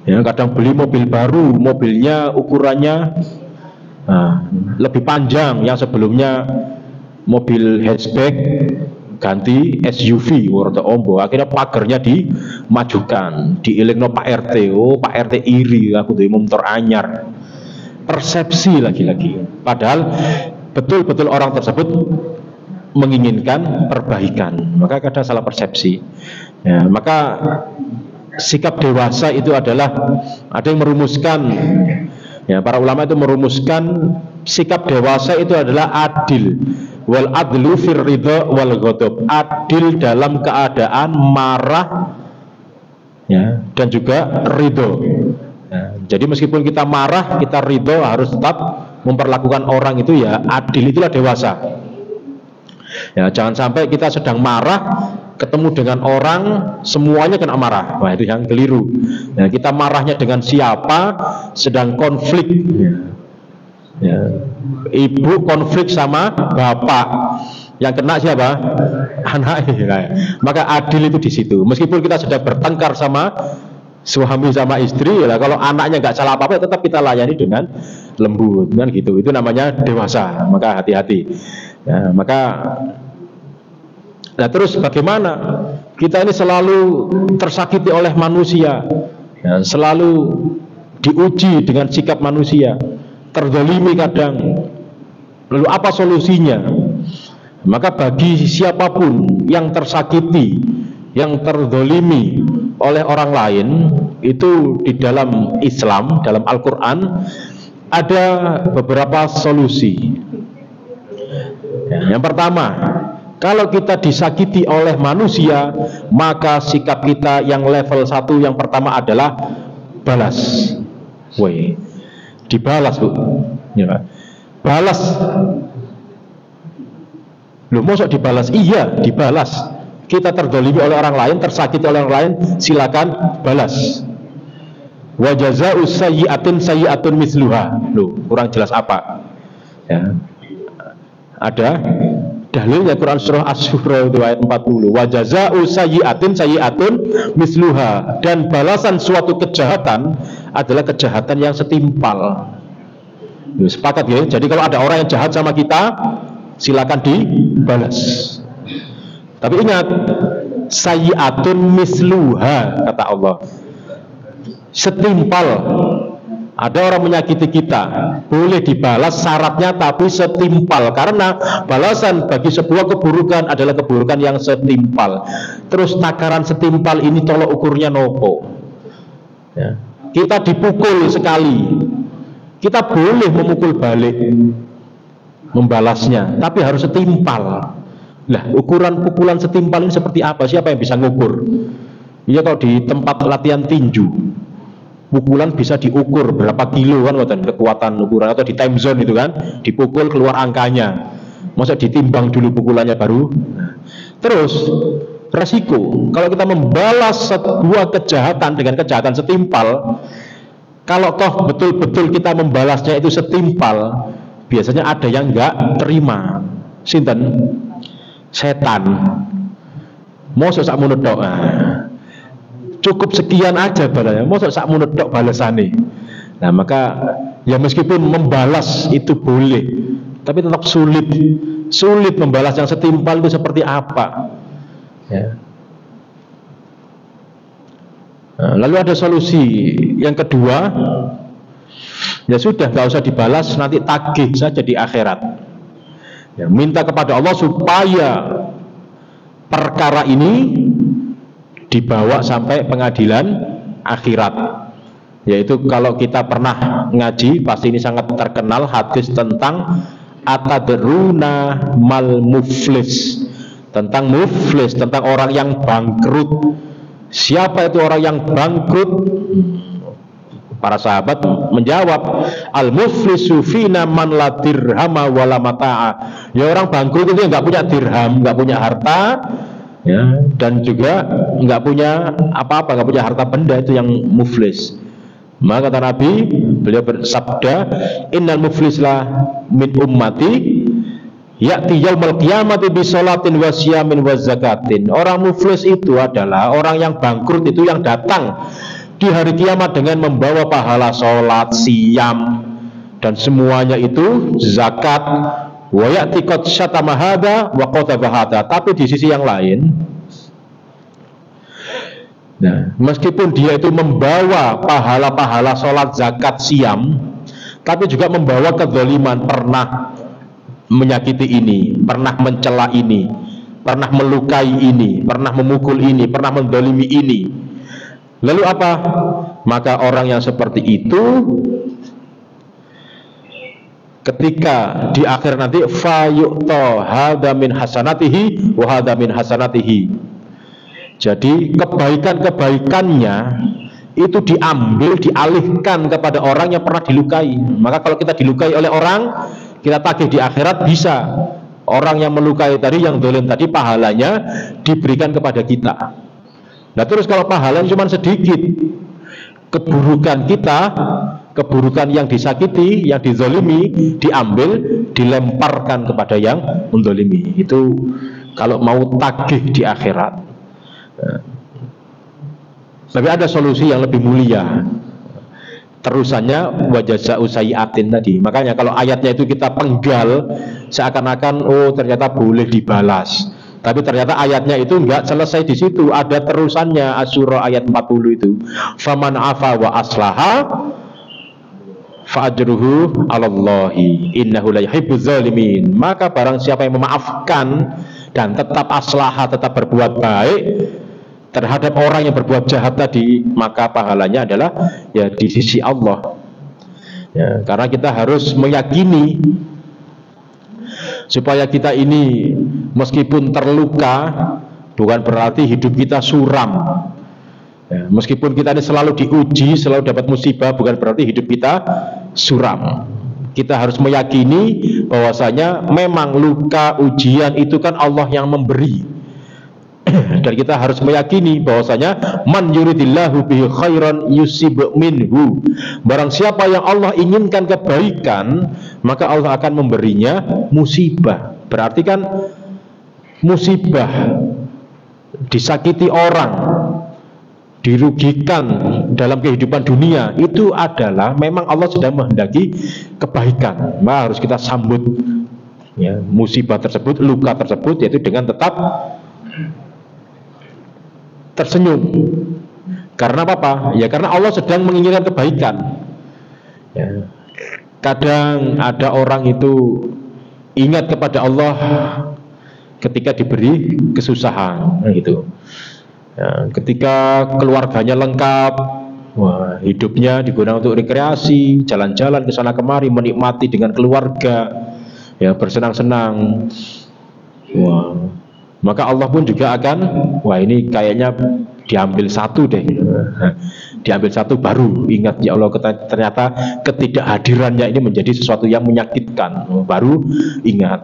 Speaker 1: ya, kadang beli mobil baru, mobilnya ukurannya lebih panjang, yang sebelumnya mobil hatchback ganti SUV, warna ombo, akhirnya pagarnya dimajukan, diilingno Pak RT. Oh, Pak RT iri, aku tuh motor anyar. Persepsi lagi-lagi, padahal betul-betul orang tersebut menginginkan perbaikan, maka kadang salah persepsi. Ya, maka sikap dewasa itu adalah, ada yang merumuskan, ya, para ulama itu merumuskan sikap dewasa itu adalah adil. Wal adlu fir ridha wal ghadab, adil dalam keadaan marah, ya, dan juga ridho. Ya, jadi meskipun kita marah, kita ridho, harus tetap memperlakukan orang itu ya adil, itulah dewasa. Ya, jangan sampai kita sedang marah, ketemu dengan orang semuanya kena marah. Wah, itu yang keliru. Nah, kita marahnya dengan siapa, sedang konflik. Ya. Ibu konflik sama bapak, yang kena siapa? Anaknya. Maka adil itu di situ. Meskipun kita sedang bertengkar sama suami sama istri, ya, kalau anaknya nggak salah apa-apa, tetap kita layani dengan lembut, kan gitu. Itu namanya dewasa. Maka hati-hati. Ya, maka, nah terus bagaimana? Kita ini selalu tersakiti oleh manusia, ya, selalu diuji dengan sikap manusia, terzalimi kadang. Lalu apa solusinya? Maka bagi siapapun yang tersakiti, yang terzalimi oleh orang lain, itu di dalam Islam, dalam Al-Quran ada beberapa solusi. Ya, yang pertama, kalau kita disakiti oleh manusia, maka sikap kita yang level 1 yang pertama adalah balas. Woi, dibalas, Bu. Ya. Balas. Loh, mosok dibalas? Iya, dibalas. Kita terzalimi oleh orang lain, tersakiti oleh orang lain, silakan balas. Wa jazaa'u sayyi'atin sayyi'atun misluha. Loh, kurang jelas apa? Ya. Ada dalilnya, Quran surah Asy-Syura itu ayat 40. Wa jazaa'u sayyi'atin sayyi'atun misluha, dan balasan suatu kejahatan adalah kejahatan yang setimpal. Sepakat ya? Jadi kalau ada orang yang jahat sama kita, silakan dibalas. Tapi ingat, sayyi'atun misluha, kata Allah, setimpal. Ada orang menyakiti kita, boleh dibalas, syaratnya tapi setimpal, karena balasan bagi sebuah keburukan adalah keburukan yang setimpal. Terus takaran setimpal ini tolok ukurnya nopo, ya. Kita dipukul sekali, kita boleh memukul balik, membalasnya, tapi harus setimpal. Lah, ukuran pukulan setimpal ini seperti apa? Siapa yang bisa ngukur? Ya, kalau di tempat latihan tinju, pukulan bisa diukur berapa kilo kan, kekuatan ukuran, atau di time zone itu kan, dipukul keluar angkanya. Masa ditimbang dulu pukulannya baru? Terus resiko kalau kita membalas sebuah kejahatan dengan kejahatan setimpal, kalau toh betul-betul kita membalasnya itu setimpal, biasanya ada yang nggak terima. Sinten? Setan. Mosok sak munut tok. Cukup sekian aja balasnya. Mosok sak munut tok balasane. Nah, maka ya meskipun membalas itu boleh, tapi tetap sulit membalas yang setimpal itu seperti apa. Ya. Nah, lalu ada solusi yang kedua, ya sudah, nggak usah dibalas, nanti tagih saja di akhirat. Ya, minta kepada Allah supaya perkara ini dibawa sampai pengadilan akhirat. Yaitu kalau kita pernah ngaji, pasti ini sangat terkenal hadis tentang atadruna mal muflis, tentang muflis, tentang orang yang bangkrut. Siapa itu orang yang bangkrut? Para sahabat menjawab, al-muflisu fina man la dirhama wala mata'a. Ya, orang bangkrut itu nggak punya dirham, nggak punya harta, ya, dan juga nggak punya apa-apa, nggak punya harta benda, itu yang muflis. Maka kata Nabi, beliau bersabda, innal muflislah min ummati Ya'ti yaumul qiyamati bi sholatin wa siyamin wa zakatin. Orang muflis itu adalah orang yang bangkrut, itu yang datang di hari kiamat dengan membawa pahala sholat, siyam, dan semuanya itu zakat. Wa ya'ti qad syatama hadza wa qadaba hadza. Tapi di sisi yang lain, nah, meskipun dia itu membawa pahala-pahala sholat, zakat, siyam, tapi juga membawa kezaliman, pernah menyakiti ini, pernah mencela ini, pernah melukai ini, pernah memukul ini, pernah mendolimi ini. Lalu apa? Maka orang yang seperti itu ketika di akhir nanti fayu'ta hadza min hasanatihi wa hadza min hasanatihi. Jadi kebaikan-kebaikannya itu diambil, dialihkan kepada orang yang pernah dilukai. Maka kalau kita dilukai oleh orang, kita tagih di akhirat, bisa orang yang melukai tadi, yang zalim tadi, pahalanya diberikan kepada kita. Nah terus kalau pahalanya cuma sedikit, keburukan kita, keburukan yang disakiti, yang dizalimi, diambil, dilemparkan kepada yang menzalimi. Itu kalau mau tagih di akhirat. Tapi ada solusi yang lebih mulia. Terusannya wajaza'u sayyi'atin tadi. Makanya kalau ayatnya itu kita penggal seakan-akan oh ternyata boleh dibalas. Tapi ternyata ayatnya itu enggak selesai di situ, ada terusannya. Asy-Syura ayat 40 itu. Faman afa wa aslaha fa ajruhu 'alallahi innahu la yuhibbuz zalimin. Maka barang siapa yang memaafkan dan tetap aslaha, tetap berbuat baik terhadap orang yang berbuat jahat tadi, maka pahalanya adalah ya di sisi Allah. Ya, karena kita harus meyakini supaya kita ini meskipun terluka bukan berarti hidup kita suram. Ya, meskipun kita ini selalu diuji, selalu dapat musibah, bukan berarti hidup kita suram. Kita harus meyakini bahwasanya memang luka, ujian itu kan Allah yang memberi. Dan kita harus meyakini bahwasanya man yuridillahu bihi khairan yusib minhu. Barang siapa yang Allah inginkan kebaikan, maka Allah akan memberinya musibah. Berarti kan musibah, disakiti orang, dirugikan dalam kehidupan dunia, itu adalah memang Allah sedang menghendaki kebaikan. Maka harus kita sambut ya, musibah tersebut, luka tersebut, yaitu dengan tetap tersenyum. Karena apa? Ya karena Allah sedang menginginkan kebaikan. Ya. Kadang ada orang itu ingat kepada Allah ketika diberi kesusahan, gitu. Ya, ketika keluarganya lengkap, wah, hidupnya digunakan untuk rekreasi, jalan-jalan ke sana kemari, menikmati dengan keluarga, ya bersenang-senang. Wah, maka Allah pun juga akan, wah ini kayaknya diambil satu deh, diambil satu baru ingat ya Allah, ternyata ketidakhadirannya ini menjadi sesuatu yang menyakitkan, baru ingat.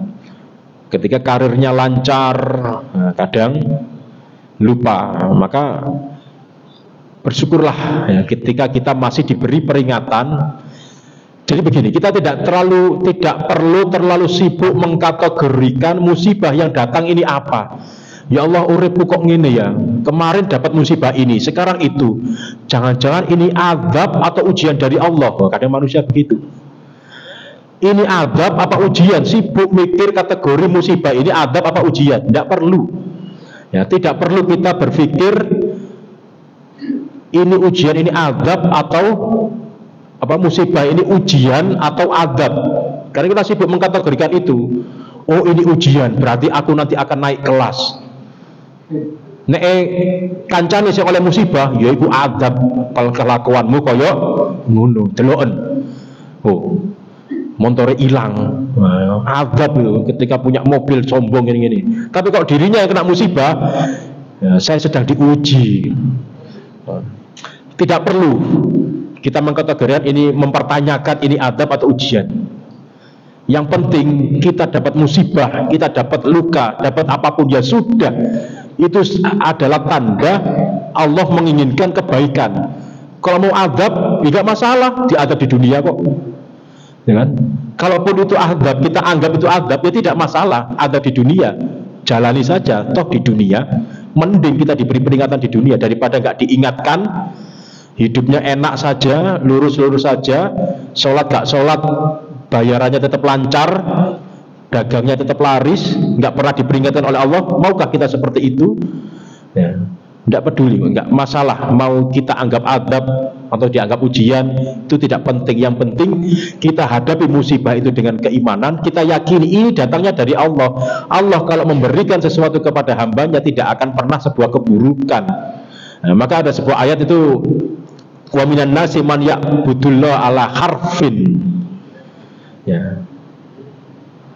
Speaker 1: Ketika karirnya lancar, kadang lupa, maka bersyukurlah ya, ketika kita masih diberi peringatan. Jadi begini, kita tidak perlu terlalu sibuk mengkategorikan musibah yang datang ini apa. Ya Allah, uripku kok ngene ya, kemarin dapat musibah ini, sekarang itu. Jangan-jangan ini azab atau ujian dari Allah. Kadang manusia begitu. Ini azab apa ujian? Sibuk mikir kategori musibah ini azab apa ujian. Tidak perlu. Ya, tidak perlu kita berpikir ini ujian, ini azab atau apa musibah ini ujian atau azab. Karena kita sibuk mengkategorikan itu. Oh ini ujian, berarti aku nanti akan naik kelas. Nek kancane sing oleh musibah, ya iku azab kelakuanmu kaya ngono, deloken. Oh, montore ilang. Azab itu ketika punya mobil sombong gini-gini. Tapi kalau dirinya yang kena musibah, ya, saya sedang diuji. Tidak perlu kita mengkategorikan ini, mempertanyakan ini azab atau ujian. Yang penting kita dapat musibah, kita dapat luka, dapat apapun ya sudah. Itu adalah tanda Allah menginginkan kebaikan. Kalau mau azab tidak masalah, diazab di dunia kok. Ya kan? Kalaupun itu azab, kita anggap itu azab, ya tidak masalah, ada di dunia, jalani saja. Toh di dunia, mending kita diberi peringatan di dunia daripada nggak diingatkan. Hidupnya enak saja, lurus-lurus saja, sholat gak sholat, bayarannya tetap lancar, dagangnya tetap laris, nggak pernah diperingatkan oleh Allah. Maukah kita seperti itu? Ya, nggak peduli, nggak masalah. Mau kita anggap adab atau dianggap ujian, itu tidak penting. Yang penting kita hadapi musibah itu dengan keimanan. Kita yakini ini datangnya dari Allah. Allah kalau memberikan sesuatu kepada hambanya tidak akan pernah sebuah keburukan. Nah, maka ada sebuah ayat itu, wa minan nasi man ya'budullah ala harfin. Ya.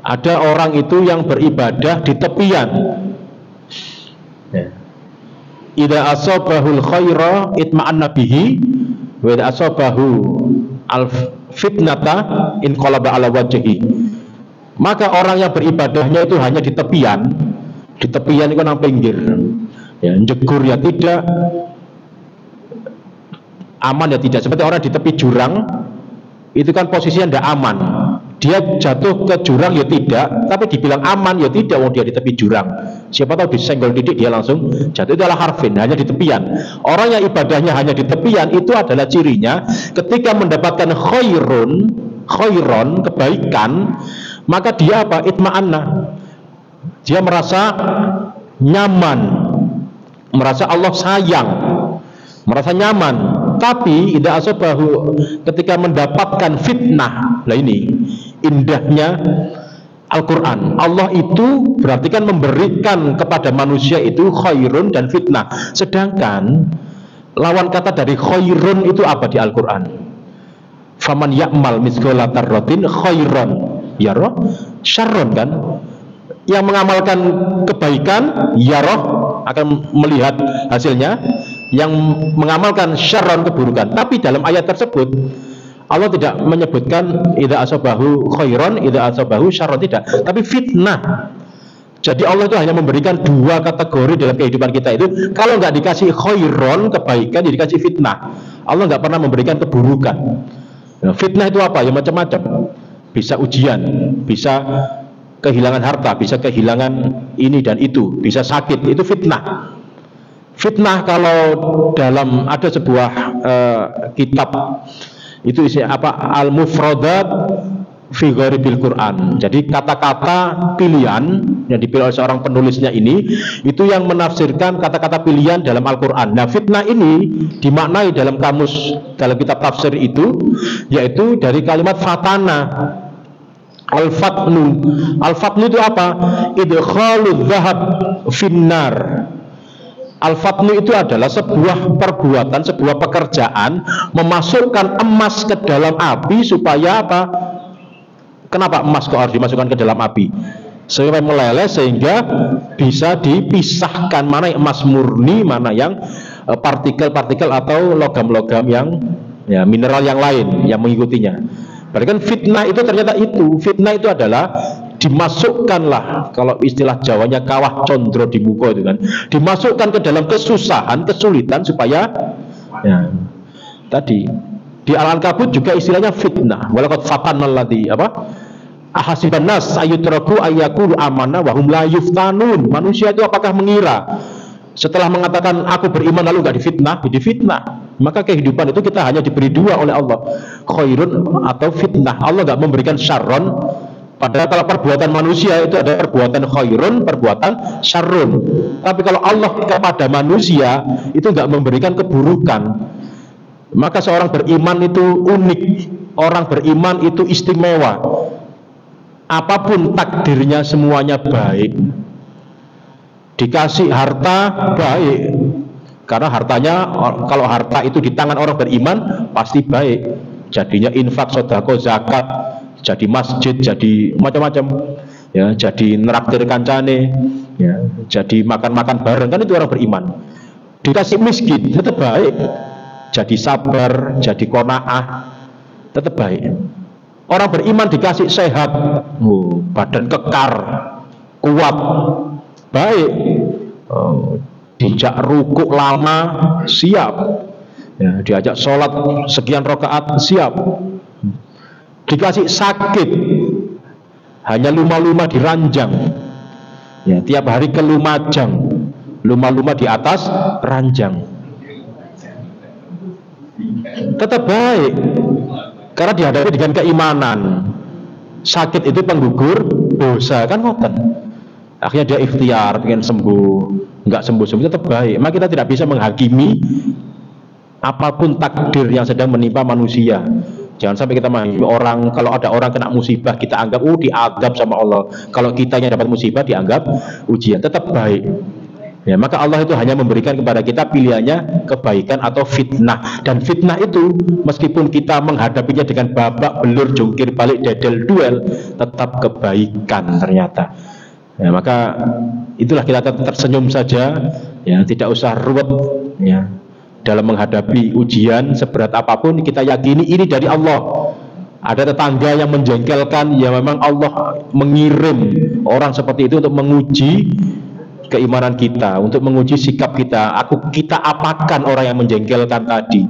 Speaker 1: Ada orang itu yang beribadah di tepian. Ya. Idza asabahul khaira itma'anna bihi wa idza asabahu al fitnata inqalaba ala wajhi. Maka orang yang beribadahnya itu hanya di tepian. Di tepian itu nang pinggir. Ya, jegur ya tidak, aman ya tidak. Seperti orang di tepi jurang, itu kan posisinya tidak aman. Dia jatuh ke jurang ya tidak, tapi dibilang aman ya tidak, wong dia di tepi jurang. Siapa tahu disenggol titik dia langsung jatuh. Itu adalah harfin, hanya di tepian. Orang yang ibadahnya hanya di tepian, itu adalah cirinya ketika mendapatkan khairon, kebaikan, maka dia apa? Itma'anna. Dia merasa nyaman, merasa Allah sayang, merasa nyaman. Tapi idza asabahu, ketika mendapatkan fitnah. Lah ini indahnya Al-Quran. Allah itu berarti kan memberikan kepada manusia itu khairun dan fitnah. Sedangkan lawan kata dari khairun itu apa di Al-Quran? Faman ya'mal mithqala dzarratin khairan yarah syarron, kan? Yang mengamalkan kebaikan yarah, akan melihat hasilnya. Yang mengamalkan syarron, keburukan. Tapi dalam ayat tersebut Allah tidak menyebutkan idza asabahu khairan, idza asabahu syarron, tidak, tapi fitnah. Jadi Allah itu hanya memberikan dua kategori dalam kehidupan kita itu. Kalau nggak dikasih khairon, kebaikan, dikasih fitnah. Allah nggak pernah memberikan keburukan. Nah, fitnah itu apa? Ya macam-macam. Bisa ujian, bisa kehilangan harta, bisa kehilangan ini dan itu, bisa sakit, itu fitnah. Fitnah kalau dalam ada sebuah kitab itu isi apa, Al-Mufradat fi Gharibil Quran. Jadi kata-kata pilihan yang dipilih oleh seorang penulisnya ini, itu yang menafsirkan kata-kata pilihan dalam Al-Quran. Nah, fitnah ini dimaknai dalam kamus, dalam kitab tafsir itu, yaitu dari kalimat fatana. Al-fatnu. Al-fatnu itu apa? Idkhaludz dzahab finnar. Al-fatnu itu adalah sebuah perbuatan, sebuah pekerjaan memasukkan emas ke dalam api supaya apa? Kenapa emas kok harus dimasukkan ke dalam api? Supaya meleleh, sehingga bisa dipisahkan mana yang emas murni, mana yang partikel-partikel atau logam-logam yang ya, mineral yang lain yang mengikutinya. Berarti kan fitnah itu ternyata itu. Fitnah itu adalah dimasukkanlah, kalau istilah Jawanya kawah condro di muka itu kan, dimasukkan ke dalam kesusahan, kesulitan supaya ya, tadi di Al-Ankabut juga istilahnya fitnah. Walaqad fatannal ladzi apa? Ahasiban nas ayutraku ayyaqulu amanna wa hum la yuftanun. Manusia itu apakah mengira setelah mengatakan aku beriman lalu enggak difitnah? Difitnah. Maka kehidupan itu kita hanya diberi dua oleh Allah, khairun atau fitnah. Allah enggak memberikan syarron. Padahal kalau perbuatan manusia itu ada perbuatan khairun, perbuatan syarrun. Tapi kalau Allah kepada manusia itu enggak memberikan keburukan. Maka seorang beriman itu unik, orang beriman itu istimewa. Apapun takdirnya semuanya baik. Dikasih harta baik, karena hartanya, kalau harta itu di tangan orang beriman pasti baik. Jadinya infak, sedekah, zakat, jadi masjid, jadi macam-macam. Ya, jadi neraktir kancane, ya, jadi makan-makan bareng, kan itu orang beriman. Dikasih miskin tetap baik. Jadi sabar, jadi qanaah, tetap baik. Orang beriman dikasih sehat, badan kekar, kuat, baik. Dijak rukuk lama, siap. Ya, diajak sholat sekian rakaat, siap. dikasih sakit, hanya luma-luma di ranjang, ya, tiap hari ke Lumajang, luma-luma di atas ranjang, tetap baik karena dihadapi dengan keimanan. Sakit itu penggugur dosa, kan ngoten. Akhirnya dia ikhtiar pengen sembuh, nggak sembuh tetap baik. Maka kita tidak bisa menghakimi apapun takdir yang sedang menimpa manusia. Jangan sampai kita menghakimi orang, kalau ada orang kena musibah kita anggap diadab sama Allah. Kalau kita yang dapat musibah dianggap ujian, tetap baik. Ya, maka Allah itu hanya memberikan kepada kita pilihannya kebaikan atau fitnah. Dan fitnah itu meskipun kita menghadapinya dengan babak belur jungkir balik dedel duel, tetap kebaikan ternyata. Ya, maka itulah kita tersenyum saja, ya, tidak usah ruwet, ya. Dalam menghadapi ujian seberat apapun kita yakini ini dari Allah. Ada tetangga yang menjengkelkan, ya memang Allah mengirim orang seperti itu untuk menguji keimanan kita, untuk menguji sikap kita. Kita apakan orang yang menjengkelkan tadi,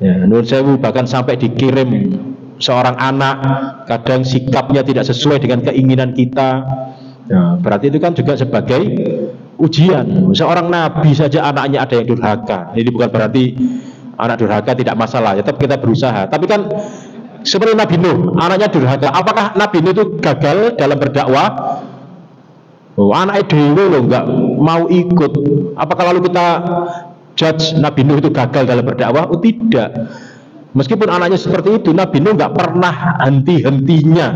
Speaker 1: ya, Nun sewu, bahkan sampai dikirim seorang anak, kadang sikapnya tidak sesuai dengan keinginan kita, ya, berarti itu kan juga sebagai ujian. Seorang nabi saja anaknya ada yang durhaka. Ini bukan berarti anak durhaka tidak masalah, tetap kita berusaha. Tapi kan seperti Nabi Nuh, anaknya durhaka. Apakah Nabi Nuh itu gagal dalam berdakwah? Anaknya dewe loh nggak mau ikut. Apakah lalu kita judge Nabi Nuh itu gagal dalam berdakwah? Tidak. Meskipun anaknya seperti itu, Nabi Nuh nggak pernah henti-hentinya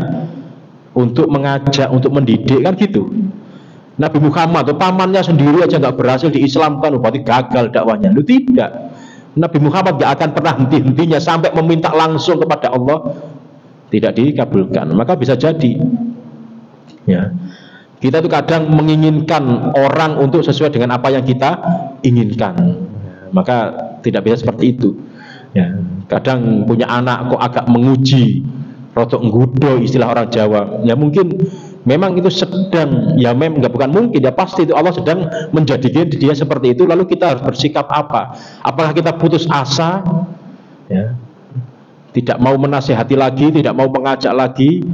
Speaker 1: untuk mengajak, untuk mendidik, kan gitu. Nabi Muhammad, pamannya sendiri aja nggak berhasil diislamkan, berarti gagal dakwahnya. Lu tidak. Nabi Muhammad nggak akan pernah henti-hentinya sampai meminta langsung kepada Allah, tidak dikabulkan. Maka bisa jadi, ya, kita itu kadang menginginkan orang untuk sesuai dengan apa yang kita inginkan, maka tidak bisa seperti itu. Ya, kadang punya anak kok agak menguji, rotok nggudo istilah orang Jawa. Ya mungkin memang itu sedang, ya memang bukan mungkin, ya pasti itu Allah sedang menjadikan dia seperti itu. Lalu kita harus bersikap apa? Apakah kita putus asa, ya, tidak mau menasihati lagi, tidak mau mengajak lagi,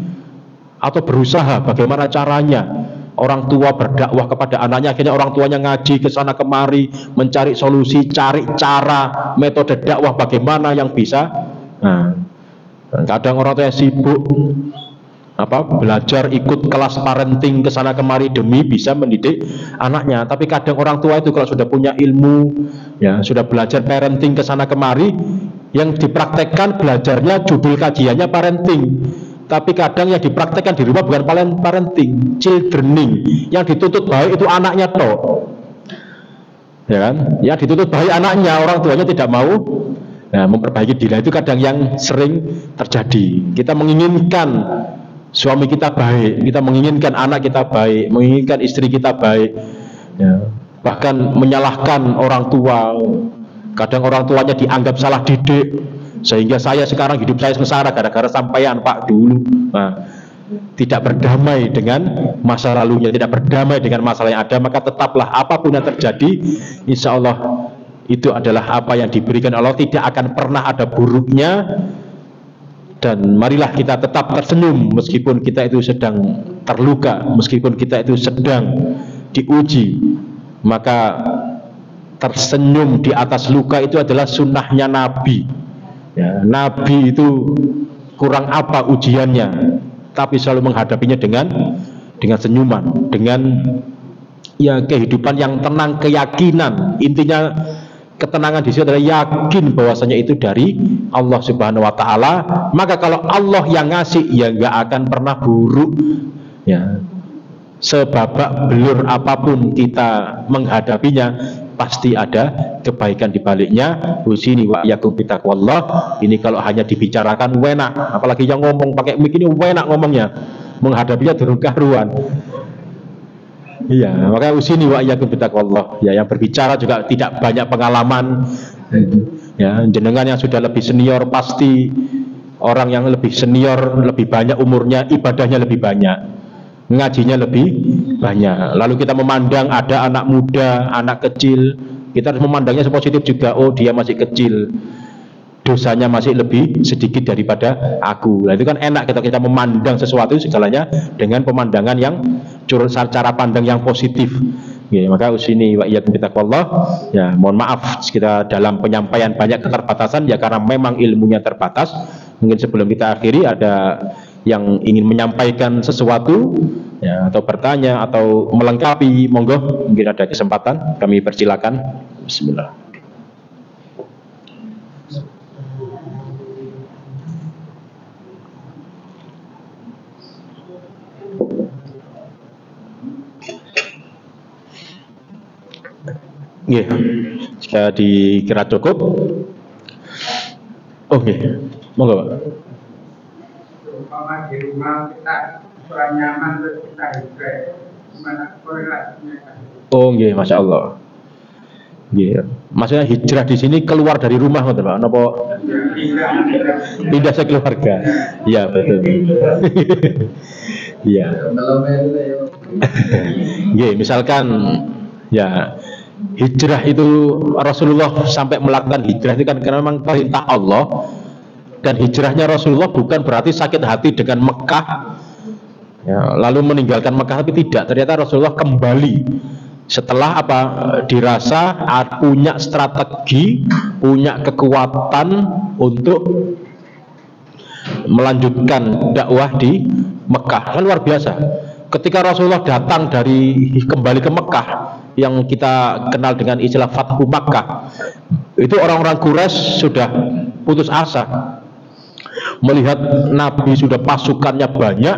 Speaker 1: atau berusaha bagaimana caranya? Orang tua berdakwah kepada anaknya, akhirnya orang tuanya ngaji ke sana kemari, mencari solusi, cari cara, metode dakwah bagaimana yang bisa. Nah, kadang orang tua sibuk belajar ikut kelas parenting ke sana kemari demi bisa mendidik anaknya. Tapi kadang orang tua itu kalau sudah punya ilmu, ya sudah belajar parenting ke sana kemari, yang dipraktekkan belajarnya judul kajiannya parenting. Tapi kadang yang dipraktekkan di rumah bukan parenting, childrening. Yang dituntut baik itu anaknya toh, ya kan? Yang dituntut baik anaknya, orang tuanya tidak mau, nah, memperbaiki diri. Itu kadang yang sering terjadi. Kita menginginkan suami kita baik, kita menginginkan anak kita baik, menginginkan istri kita baik, ya. Bahkan menyalahkan orang tua. Kadang orang tuanya dianggap salah didik, sehingga saya sekarang hidup saya sengsara gara-gara sampaian Pak dulu. Nah, tidak berdamai dengan masa lalunya, tidak berdamai dengan masalah yang ada. Maka tetaplah apapun yang terjadi, insya Allah itu adalah apa yang diberikan Allah, tidak akan pernah ada buruknya. Dan marilah kita tetap tersenyum meskipun kita itu sedang terluka, meskipun kita itu sedang diuji. Maka tersenyum di atas luka itu adalah sunnahnya Nabi, ya, Nabi itu kurang apa ujiannya, tapi selalu menghadapinya dengan senyuman, dengan, ya, kehidupan yang tenang, keyakinan. Intinya ketenangan di situ adalah yakin bahwasanya itu dari Allah Subhanahu wa taala. Maka kalau Allah yang ngasih, ya nggak akan pernah buruk, ya. Sebabak belur apapun kita menghadapinya, pasti ada kebaikan di baliknya. Husini wa yakum bitaqwallah. Ini kalau hanya dibicarakan enak, apalagi yang ngomong pakai mic ini enak ngomongnya, menghadapinya durung karuan. Iya, maka usini wa yakum bitaqwallah. Ya, yang berbicara juga tidak banyak pengalaman. Ya, jenengan yang sudah lebih senior, pasti orang yang lebih senior, lebih banyak umurnya, ibadahnya lebih banyak, ngajinya lebih banyak. Lalu kita memandang ada anak muda, anak kecil, kita harus memandangnya sepositif juga. Oh, dia masih kecil, dosanya masih lebih sedikit daripada aku. Nah, itu kan enak kita memandang sesuatu segalanya dengan pemandangan yang cara pandang yang positif. Ya, maka usini wa iyyakum bittaqwallah. Ya, mohon maaf kita dalam penyampaian banyak keterbatasan ya karena memang ilmunya terbatas. Mungkin sebelum kita akhiri ada yang ingin menyampaikan sesuatu ya, atau bertanya atau melengkapi, monggo, mungkin ada kesempatan, kami persilakan. Bismillah. Nggih, jika dikira cukup. Oke, monggo Pak.
Speaker 2: Umpama di rumah kita kurang nyaman terus kita hijrah, gimana korelasinya?
Speaker 1: Oh nggih, Masya Allah. Nggih, maksudnya hijrah di sini keluar dari rumah ngoten Pak, napa? Pindah sekeluarga. Iya, betul. Iya. Nggih, misalkan ya hijrah itu Rasulullah sampai melakukan hijrah itu kan karena memang perintah Allah. Dan hijrahnya Rasulullah bukan berarti sakit hati dengan Mekah ya, lalu meninggalkan Mekah, tapi tidak. Ternyata Rasulullah kembali setelah apa? Dirasa punya strategi, punya kekuatan untuk melanjutkan dakwah di Mekah. Kan luar biasa. Ketika Rasulullah datang kembali ke Mekah yang kita kenal dengan istilah Fathu Makkah, itu orang-orang Quraisy sudah putus asa. Melihat Nabi sudah pasukannya banyak,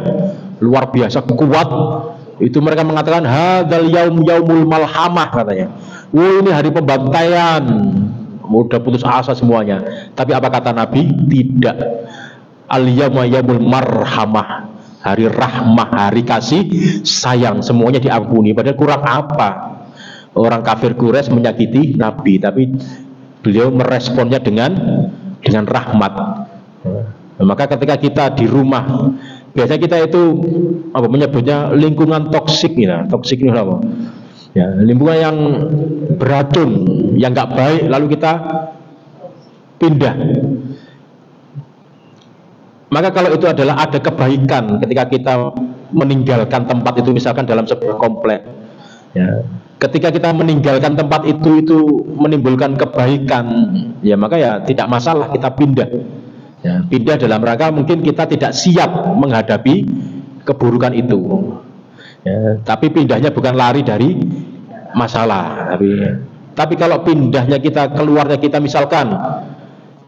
Speaker 1: luar biasa kuat, itu mereka mengatakan hadzal yaumul malhamah katanya. Wah, ini hari pembantaian. Udah putus asa semuanya. Tapi apa kata Nabi? Tidak. Al-yauma yaumul marhamah. Hari rahmah, hari kasih sayang, semuanya diampuni. Padahal kurang apa? Orang kafir Quraisy menyakiti Nabi, tapi beliau meresponnya dengan rahmat. Maka ketika kita di rumah, biasanya kita itu apa menyebutnya lingkungan toksik ya. Toksik ini apa? Ya, lingkungan yang beracun, yang nggak baik, lalu kita pindah. Maka kalau itu adalah ada kebaikan ketika kita meninggalkan tempat itu, misalkan dalam sebuah komplek, ya, ketika kita meninggalkan tempat itu menimbulkan kebaikan, ya maka ya tidak masalah kita pindah. Ya, pindah dalam rangka mungkin kita tidak siap menghadapi keburukan itu. Ya, tapi pindahnya bukan lari dari masalah. Tapi kalau pindahnya kita, keluarnya kita misalkan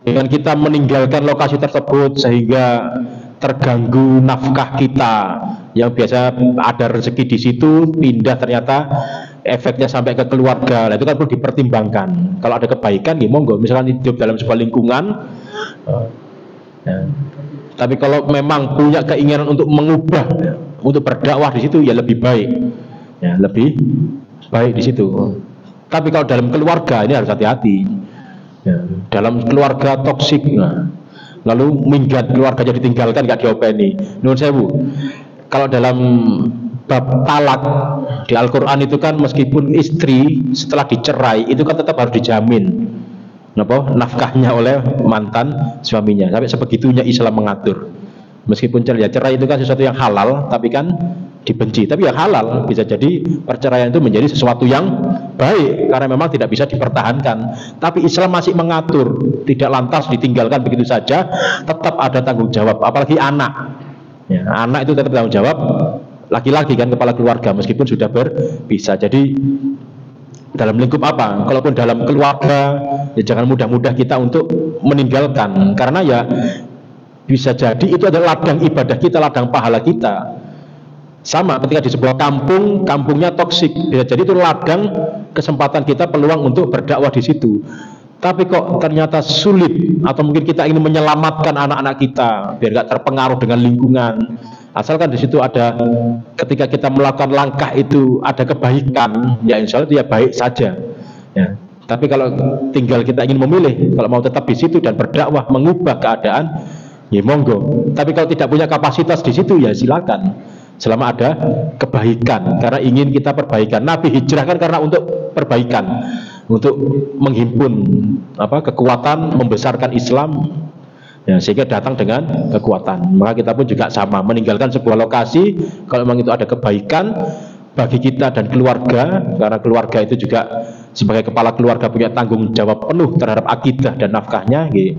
Speaker 1: dengan kita meninggalkan lokasi tersebut sehingga terganggu nafkah kita yang biasa ada rezeki di situ, pindah ternyata efeknya sampai ke keluarga. Nah, itu kan perlu dipertimbangkan. Kalau ada kebaikan, ya monggo. Misalkan hidup dalam sebuah lingkungan. Ya. Tapi kalau memang punya keinginan untuk mengubah, untuk berdakwah di situ, ya lebih baik, ya lebih baik di situ. Tapi kalau dalam keluarga ini harus hati-hati. Ya, dalam keluarga toksik, nah, lalu minggat keluarganya ditinggalkan, nggak diopeni. Menurut saya Bu, kalau dalam bab talak di Al-Quran itu kan meskipun istri setelah dicerai itu kan tetap harus dijamin nafkahnya oleh mantan suaminya. Sampai sebegitunya Islam mengatur. Meskipun cerai itu kan sesuatu yang halal, tapi kan dibenci. Tapi ya halal, bisa jadi perceraian itu menjadi sesuatu yang baik karena memang tidak bisa dipertahankan. Tapi Islam masih mengatur, tidak lantas ditinggalkan begitu saja, tetap ada tanggung jawab. Apalagi anak. Ya, anak itu tetap tanggung jawab. Laki-laki kan kepala keluarga meskipun sudah berpisah. Jadi dalam lingkup apa? Kalaupun dalam keluarga, ya jangan mudah-mudah kita untuk meninggalkan, karena ya bisa jadi itu adalah ladang ibadah kita, ladang pahala kita. Sama ketika di sebuah kampung, kampungnya toksik, bisa jadi itu ladang kesempatan kita, peluang untuk berdakwah di situ. Tapi kok ternyata sulit, atau mungkin kita ingin menyelamatkan anak-anak kita biar gak terpengaruh dengan lingkungan. Asalkan di situ ada, ketika kita melakukan langkah itu ada kebaikan, ya insya Allah dia baik saja. Ya. Tapi kalau tinggal kita ingin memilih, kalau mau tetap di situ dan berdakwah mengubah keadaan, ya monggo. Tapi kalau tidak punya kapasitas di situ, ya silakan. Selama ada kebaikan, karena ingin kita perbaikan. Nabi hijrah kan karena untuk perbaikan. untuk menghimpun kekuatan membesarkan Islam. Ya, sehingga datang dengan kekuatan. Maka kita pun juga sama, meninggalkan sebuah lokasi kalau memang itu ada kebaikan bagi kita dan keluarga, karena keluarga itu juga sebagai kepala keluarga punya tanggung jawab penuh terhadap akidah dan nafkahnya, gitu.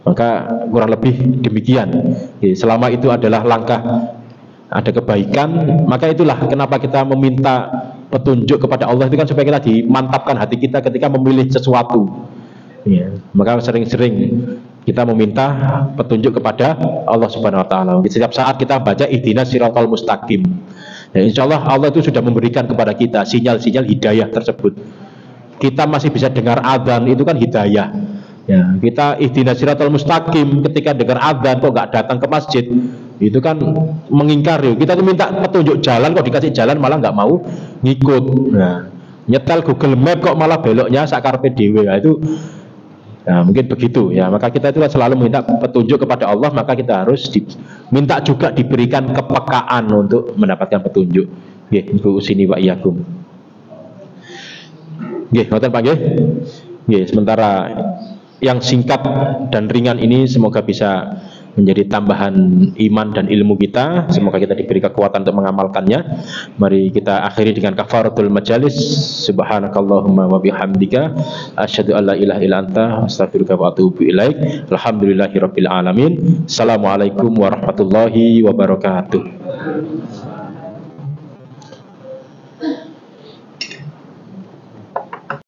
Speaker 1: Maka kurang lebih demikian. Selama itu adalah langkah ada kebaikan, maka itulah kenapa kita meminta petunjuk kepada Allah itu kan supaya kita dimantapkan hati kita ketika memilih sesuatu. Ya, maka sering-sering kita meminta petunjuk kepada Allah Subhanahu wa taala. Setiap saat kita baca ihdinas siratal mustaqim. Ya, insya Allah Allah itu sudah memberikan kepada kita sinyal-sinyal hidayah tersebut. Kita masih bisa dengar adzan, itu kan hidayah. Ya, kita ihdinas siratal mustaqim ketika dengar adzan kok nggak datang ke masjid, itu kan mengingkari. Kita tuh minta petunjuk jalan kok dikasih jalan malah nggak mau ngikut. Nah, nyetel Google Map kok malah beloknya sakarepe dhewe. Nah, itu nah, mungkin begitu ya. Maka kita itu selalu minta petunjuk kepada Allah, maka kita harus minta juga diberikan kepekaan untuk mendapatkan petunjuk. Nggih, Ibu Usini wa iyyakum. Nggih, ngoten Pak nggih. Nggih, sementara yang singkat dan ringan ini semoga bisa menjadi tambahan iman dan ilmu kita. Semoga kita diberi kekuatan untuk mengamalkannya. Mari kita akhiri dengan kafaratul majalis. Subhanakallahumma wa bihamdika asyhadu an la ilaha illa anta astaghfiruka wa atubu ilaik. Alhamdulillahirabbil alamin. Assalamualaikum warahmatullahi wabarakatuh.